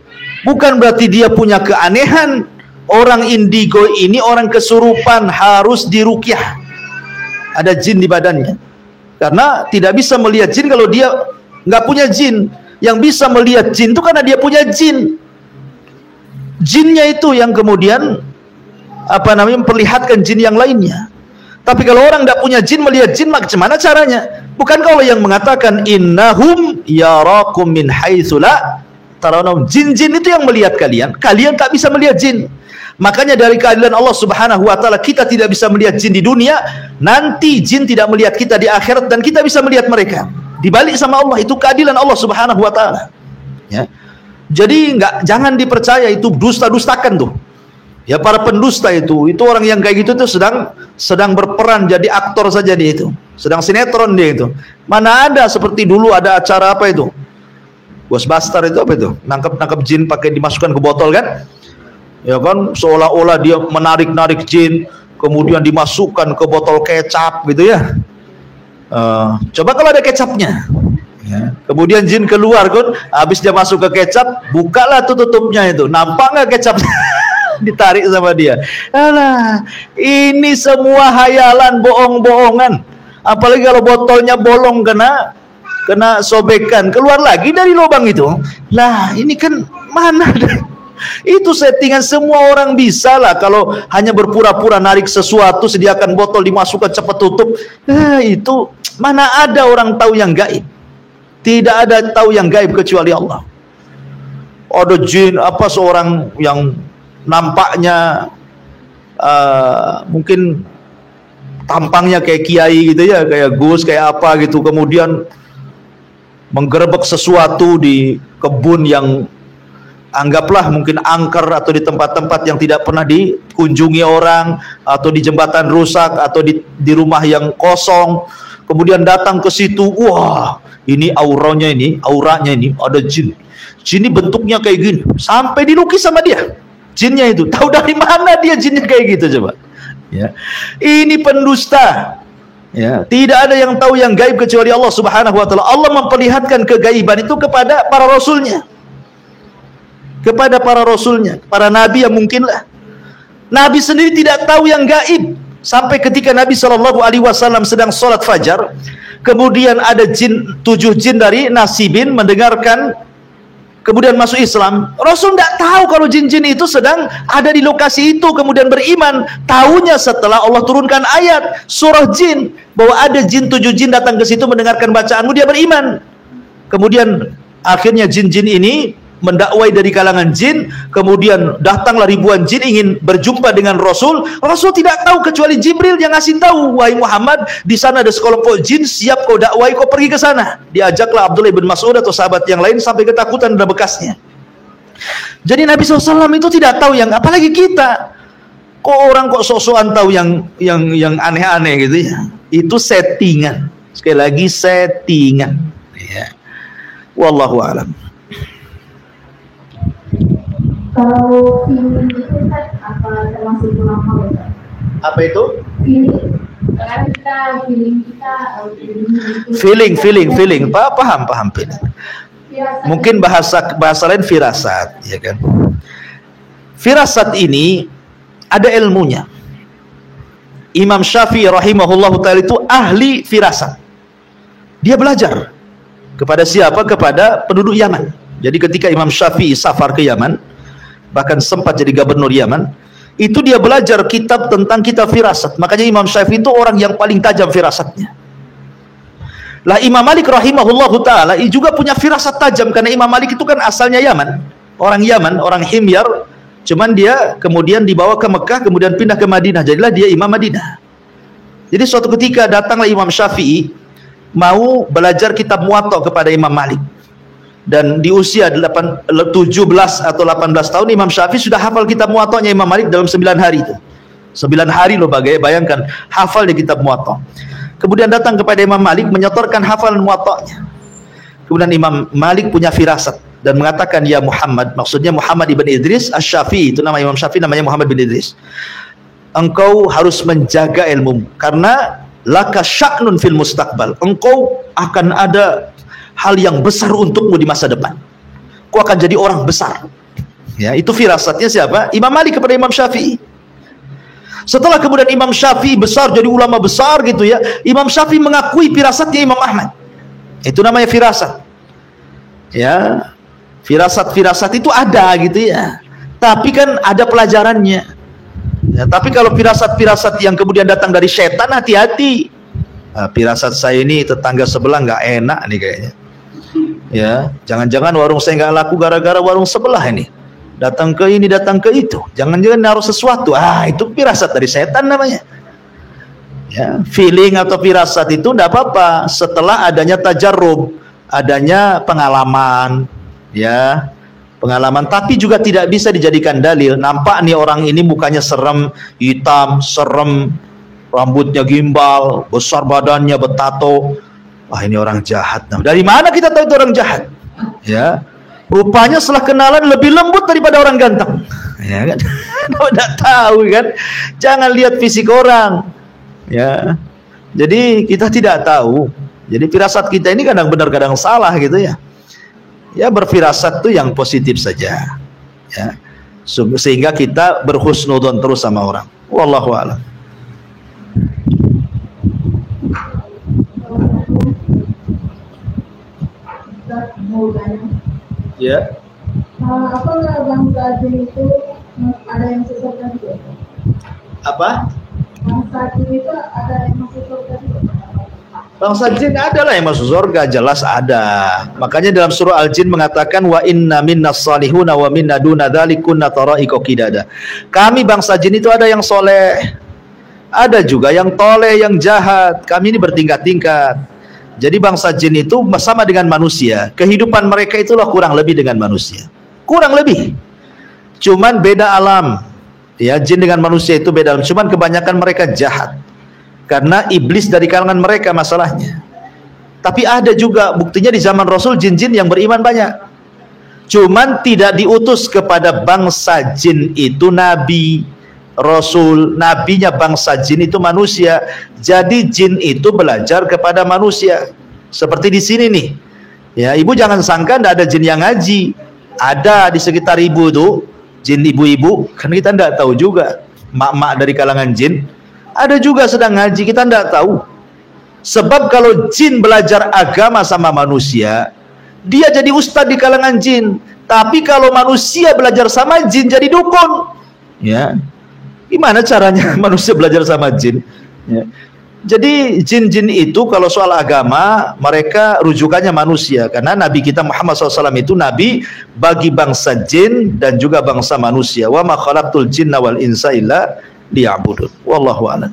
bukan berarti dia punya keanehan. Orang indigo ini orang kesurupan, harus diruqyah. Ada jin di badannya. Karena tidak bisa melihat jin kalau dia nggak punya jin. Yang bisa melihat jin itu karena dia punya jin. Jinnya itu yang kemudian memperlihatkan jin yang lainnya. Tapi kalau orang tidak punya jin melihat jin, macam mana caranya? Bukan kalau yang mengatakan innahum yarakum min haitsu la tarawun. Jin-jin itu yang melihat kalian. Kalian tak bisa melihat jin. Makanya dari keadilan Allah Subhanahu wa ta'ala, kita tidak bisa melihat jin di dunia, nanti jin tidak melihat kita di akhirat dan kita bisa melihat mereka. Dibalik sama Allah, itu keadilan Allah Subhanahu wa ta'ala. Ya. Jadi jangan dipercaya, itu dusta-dustakan tuh. Ya, para pendusta itu orang yang kayak gitu tuh sedang berperan jadi aktor saja dia itu. Sedang sinetron dia itu. Mana ada seperti dulu ada acara apa itu? Ghostbuster itu apa itu? Nangkep jin pakai dimasukkan ke botol kan? Ya kan, seolah-olah dia menarik-narik jin, kemudian dimasukkan ke botol kecap gitu ya. Coba kalau ada kecapnya. Ya. Kemudian jin keluar kan, habis dia masuk ke kecap, bukalah tuh tutupnya itu, nampak nggak kecapnya? Ditarik sama dia. Alah, ini semua hayalan, bohong-bohongan. Apalagi kalau botolnya bolong kena sobekan, keluar lagi dari lubang itu. Lah, ini kan mana? Itu settingan semua orang bisa lah. Kalau hanya berpura-pura narik sesuatu, sediakan botol, dimasukkan, cepat tutup. Itu mana ada orang tahu yang gaib? Tidak ada tahu yang gaib kecuali Allah. Ada jin apa seorang yang nampaknya mungkin tampangnya kayak kiai gitu ya, kayak Gus, kayak apa gitu, kemudian menggerebek sesuatu di kebun yang anggaplah mungkin angker, atau di tempat-tempat yang tidak pernah dikunjungi orang, atau di jembatan rusak, atau di rumah yang kosong, kemudian datang ke situ. Wah, ini auranya ini ada jin. Jin ini bentuknya kayak gini, sampai dilukis sama dia jinnya itu. Tahu dari mana dia jinnya kayak gitu coba? Ya, ini pendusta. Ya, tidak ada yang tahu yang gaib kecuali Allah Subhanahu wa taala. Allah memperlihatkan kegaiban itu kepada para rasulnya. Kepada para rasulnya, para nabi yang mungkinlah. Nabi sendiri tidak tahu yang gaib. Sampai ketika Nabi SAW sedang sholat fajar, kemudian ada 7 jin dari Nasibin mendengarkan, kemudian masuk Islam. Rasul tidak tahu kalau jin-jin itu sedang ada di lokasi itu, kemudian beriman. Tahunya setelah Allah turunkan ayat surah jin, bahwa ada 7 jin datang ke situ mendengarkan bacaanmu, dia beriman. Kemudian akhirnya jin-jin ini mendakwai dari kalangan jin, kemudian datanglah ribuan jin ingin berjumpa dengan Rasul. Rasul tidak tahu kecuali Jibril yang ngasih tahu, wahai Muhammad, di sana ada sekelompok jin, siap kau dakwai, kau pergi ke sana. Diajaklah Abdullah bin Mas'ud atau sahabat yang lain sampai ketakutan ada bekasnya. Jadi Nabi SAW itu tidak tahu yang, apalagi kita. Kok orang kok sok-sokan tahu yang aneh-aneh gitu ya. Itu settingan. Sekali lagi settingan. Ya. Wallahu a'lam. Kalau feeling itu kan apa termasuk normal ya? Apa itu? Feeling. Karena kita Feeling. Paham feeling. Mungkin bahasa lain firasat, ya kan? Firasat ini ada ilmunya. Imam Syafi'i rahimahullahu taala itu ahli firasat. Dia belajar kepada siapa? Kepada penduduk Yaman. Jadi ketika Imam Syafi'i safar ke Yaman, bahkan sempat jadi gubernur Yaman, itu dia belajar kitab tentang kitab firasat. Makanya Imam Syafi'i itu orang yang paling tajam firasatnya. Lah Imam Malik rahimahullahu taala juga punya firasat tajam, karena Imam Malik itu kan asalnya Yaman, orang Himyar, cuman dia kemudian dibawa ke Mekah, kemudian pindah ke Madinah, jadilah dia Imam Madinah. Jadi suatu ketika datanglah Imam Syafi'i mau belajar kitab Muwatta kepada Imam Malik. Dan di usia 17 atau 18 tahun Imam Syafi'i sudah hafal kitab Muwatta'nya Imam Malik dalam 9 hari itu. 9 hari loh, bayangkan hafal di kitab Muwatta. Kemudian datang kepada Imam Malik menyetorkan hafalan Muwatta'nya. Kemudian Imam Malik punya firasat dan mengatakan, ya Muhammad, maksudnya Muhammad ibn Idris Asy-Syafi'i, itu nama Imam Syafi'i, namanya Muhammad bin Idris. Engkau harus menjaga ilmu, karena laka sya'nun fil mustaqbal. Engkau akan ada hal yang besar untukmu di masa depan. Kau akan jadi orang besar. Ya, itu firasatnya siapa? Imam Malik kepada Imam Syafi'i. Setelah kemudian Imam Syafi'i besar, jadi ulama besar gitu ya, Imam Syafi'i mengakui firasatnya Imam Ahmad. Itu namanya firasat. Ya, firasat itu ada gitu ya. Tapi kan ada pelajarannya. Ya, tapi kalau firasat yang kemudian datang dari setan, hati-hati. Nah, firasat saya ini tetangga sebelah nggak enak nih kayaknya. Ya, jangan-jangan warung saya nggak laku gara-gara warung sebelah ini. Datang ke ini, datang ke itu. Jangan-jangan naruh sesuatu. Itu firasat dari setan namanya. Ya, feeling atau firasat itu tidak apa-apa setelah adanya tajarrub, adanya pengalaman, ya, pengalaman. Tapi juga tidak bisa dijadikan dalil. Nampak nih orang ini mukanya serem, hitam, serem, rambutnya gimbal, besar badannya, bertato. Wah, ini orang jahat. Nah, dari mana kita tahu itu orang jahat? Ya, rupanya setelah kenalan lebih lembut daripada orang ganteng. Ya kan? Tidak tahu kan? Jangan lihat fisik orang. Ya, jadi kita tidak tahu. Jadi firasat kita ini kadang benar kadang salah gitu ya. Ya, berfirasat tuh yang positif saja. Ya, sehingga kita berhusnudzon terus sama orang. Wallahu a'lam. Ya. Apa bangsa jin itu ada yang masuk surga juga? Apa? Bangsa jin itu ada yang masuk surga juga? Bangsa jin adalah yang masuk surga, jelas ada. Makanya dalam surah Al-Jin mengatakan wa inna minnas salihuna wa minna duna dzalikunna tara'iqa qidada. Kami bangsa jin itu ada yang soleh, ada juga yang toleh, yang jahat. Kami ini bertingkat-tingkat. Jadi bangsa jin itu sama dengan manusia. Kehidupan mereka itulah kurang lebih dengan manusia. Kurang lebih. Cuman beda alam. Ya, jin dengan manusia itu beda alam. Cuman kebanyakan mereka jahat. Karena iblis dari kalangan mereka masalahnya. Tapi ada juga buktinya di zaman Rasul jin-jin yang beriman banyak. Cuman tidak diutus kepada bangsa jin itu nabi, rasul. Nabinya bangsa jin itu manusia. Jadi jin itu belajar kepada manusia. Seperti di sini nih. Ya, ibu jangan sangka tidak ada jin yang ngaji. Ada di sekitar ibu tuh jin ibu-ibu. Kan kita tidak tahu juga. Mak-mak dari kalangan jin ada juga sedang ngaji, kita tidak tahu. Sebab kalau jin belajar agama sama manusia, dia jadi ustadz di kalangan jin. Tapi kalau manusia belajar sama jin, jadi dukun. Ya, gimana caranya manusia belajar sama jin? Ya. Jadi jin-jin itu kalau soal agama, mereka rujukannya manusia. Karena Nabi kita Muhammad SAW itu Nabi bagi bangsa jin dan juga bangsa manusia. Wa ma khalaqtul jinna wal insa illa liya'budun. Wallahu a'lam.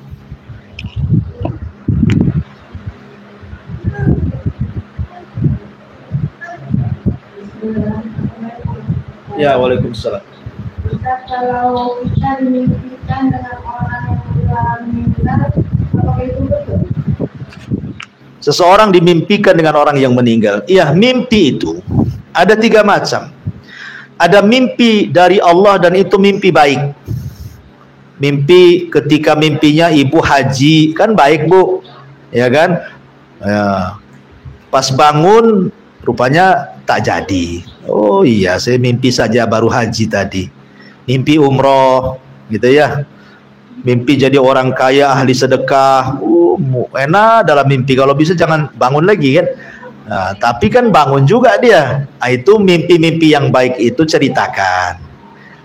Ya, waalaikumsalam. Kalau kita dimimpikan dengan orang yang sudah meninggal, apakah itu betul? Seseorang dimimpikan dengan orang yang meninggal. Iya, mimpi itu ada 3 macam. Ada mimpi dari Allah dan itu mimpi baik. Mimpi ketika mimpinya ibu haji, kan baik bu, ya kan? Ya. Pas bangun rupanya tak jadi. Oh iya, saya mimpi saja baru haji tadi. Mimpi umroh, gitu ya. Mimpi jadi orang kaya, ahli sedekah. Enak dalam mimpi. Kalau bisa jangan bangun lagi kan. Nah, tapi kan bangun juga dia. Nah, itu mimpi-mimpi yang baik itu ceritakan.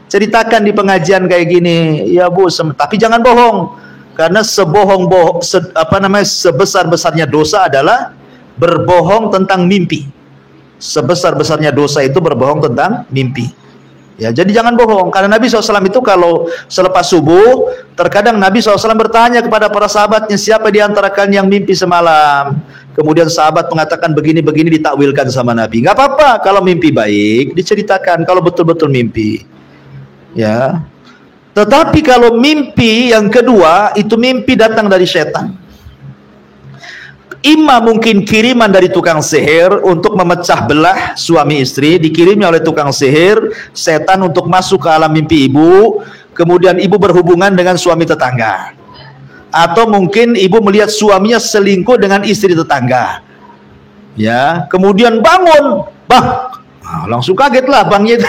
Ceritakan di pengajian kayak gini, ya bu. Tapi jangan bohong, karena sebesar-besarnya dosa adalah berbohong tentang mimpi. Sebesar-besarnya dosa itu berbohong tentang mimpi. Ya, jadi jangan bohong. Karena Nabi SAW itu kalau selepas subuh, terkadang Nabi SAW bertanya kepada para sahabatnya, siapa di antara kalian yang mimpi semalam? Kemudian sahabat mengatakan begini-begini, ditakwilkan sama Nabi. Nggak apa-apa kalau mimpi baik diceritakan, kalau betul-betul mimpi. Ya. Tetapi kalau mimpi yang kedua itu mimpi datang dari setan. Imma mungkin kiriman dari tukang sihir untuk memecah belah suami istri, dikirimi oleh tukang sihir setan untuk masuk ke alam mimpi ibu, kemudian ibu berhubungan dengan suami tetangga. Atau mungkin ibu melihat suaminya selingkuh dengan istri tetangga. Ya, kemudian bangun, bang, langsung kagetlah abangnya.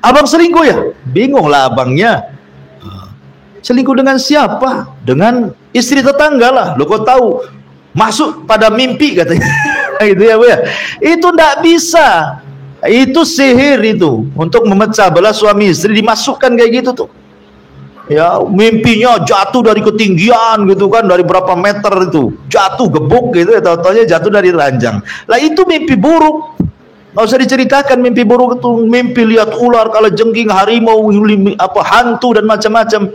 Abang selingkuh ya? Bingunglah abangnya. Selingkuh dengan siapa? Dengan istri tetangga lah. Lo kok tahu? Masuk pada mimpi katanya. Gitu ya, Bu ya. Itu ndak bisa. Itu sihir itu. Untuk memecah belah suami istri dimasukkan kayak gitu tuh. Ya, mimpinya jatuh dari ketinggian gitu kan, dari berapa meter itu. Jatuh gebuk gitu ya, tahu-taunya jatuh dari ranjang. Lah itu mimpi buruk. Nggak usah diceritakan mimpi buruk itu, mimpi lihat ular, kalajengking, harimau, hantu dan macam-macam.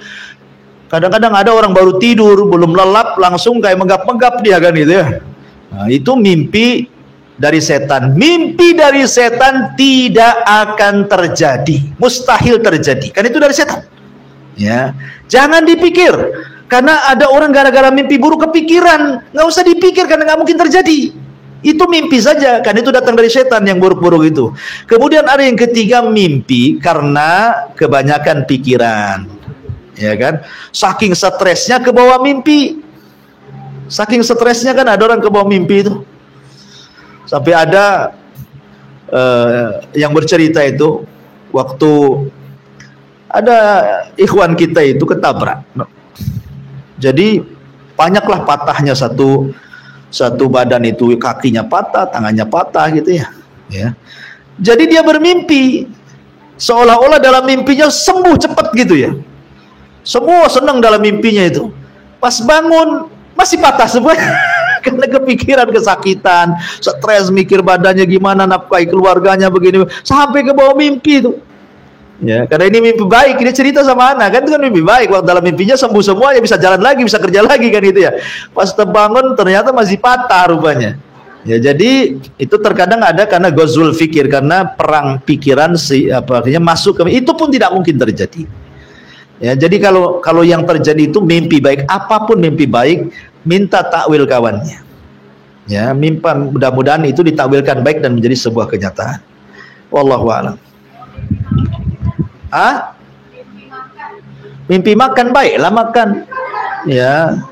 Kadang-kadang ada orang baru tidur, belum lelap, langsung kayak menggap-menggap dia kan gitu ya. Nah, itu mimpi dari setan. Mimpi dari setan tidak akan terjadi, mustahil terjadi. Kan itu dari setan. Ya, jangan dipikir. Karena ada orang gara-gara mimpi buruk kepikiran, nggak usah dipikir karena nggak mungkin terjadi. Itu mimpi saja, kan itu datang dari setan yang buruk-buruk itu. Kemudian ada yang ketiga, mimpi karena kebanyakan pikiran. Ya kan? Saking stresnya ke bawah mimpi. Saking stresnya kan ada orang ke bawah mimpi itu. Sampai ada yang bercerita itu waktu ada ikhwan kita itu ketabrak. Jadi banyaklah patahnya satu badan itu, kakinya patah, tangannya patah gitu ya. Ya. Jadi dia bermimpi seolah-olah dalam mimpinya sembuh cepat gitu ya. Semua senang dalam mimpinya itu. Pas bangun masih patah semua. Karena kepikiran, kesakitan, stres, mikir badannya gimana, nafkahi keluarganya begini, sampai ke bawah mimpi itu. Ya, karena ini mimpi baik, dia cerita sama anak, kan itu kan mimpi baik. Waktu dalam mimpinya sembuh semua, ya bisa jalan lagi, bisa kerja lagi kan itu ya. Pas terbangun ternyata masih patah rupanya. Ya, jadi itu terkadang ada karena ghazul fikir, karena perang pikiran artinya masuk ke itu pun tidak mungkin terjadi. Ya, jadi kalau yang terjadi itu mimpi baik, apapun mimpi baik, minta takwil kawannya. Ya, mimpi mudah-mudahan itu ditakwilkan baik dan menjadi sebuah kenyataan. Wallahu a'lam. Mimpi makan baiklah makan. Ya.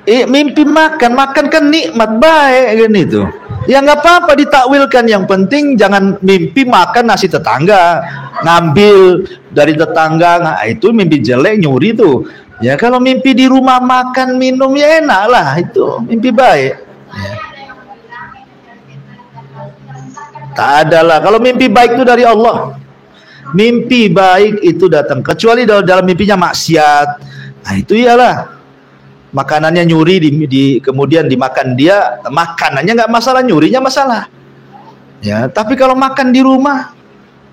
Mimpi makan kan nikmat baik kan itu. Ya nggak apa-apa ditakwilkan, yang penting jangan mimpi makan nasi tetangga, ngambil dari tetangga, nah, itu mimpi jelek, nyuri tuh. Ya kalau mimpi di rumah makan minum ya enak lah, itu mimpi baik. Ya. Tak ada lah, kalau mimpi baik itu dari Allah. Mimpi baik itu datang, kecuali dalam mimpinya maksiat. Nah itu iyalah. Makanannya nyuri kemudian dimakan dia, makanannya nggak masalah, nyurinya masalah. Ya, tapi kalau makan di rumah,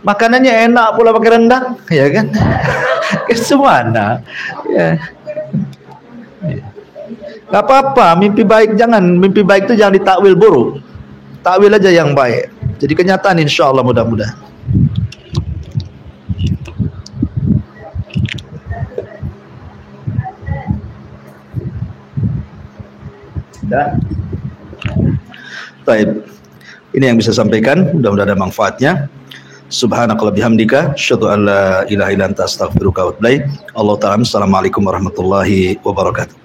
makanannya enak pula pakai rendang, ya kan? Kesemana? Ya. Gak apa-apa, mimpi baik itu jangan ditakwil buruk, takwil aja yang baik. Jadi kenyataan insya Allah mudah-mudahan. Ya. Baik. Ini yang bisa sampaikan, mudah-mudahan ada manfaatnya. Subhanakallah bihamdika, asyhadu an la ilaha illa anta astaghfiruka wa atubu ilaik. Allah ta'ala, assalamualaikum warahmatullahi wabarakatuh.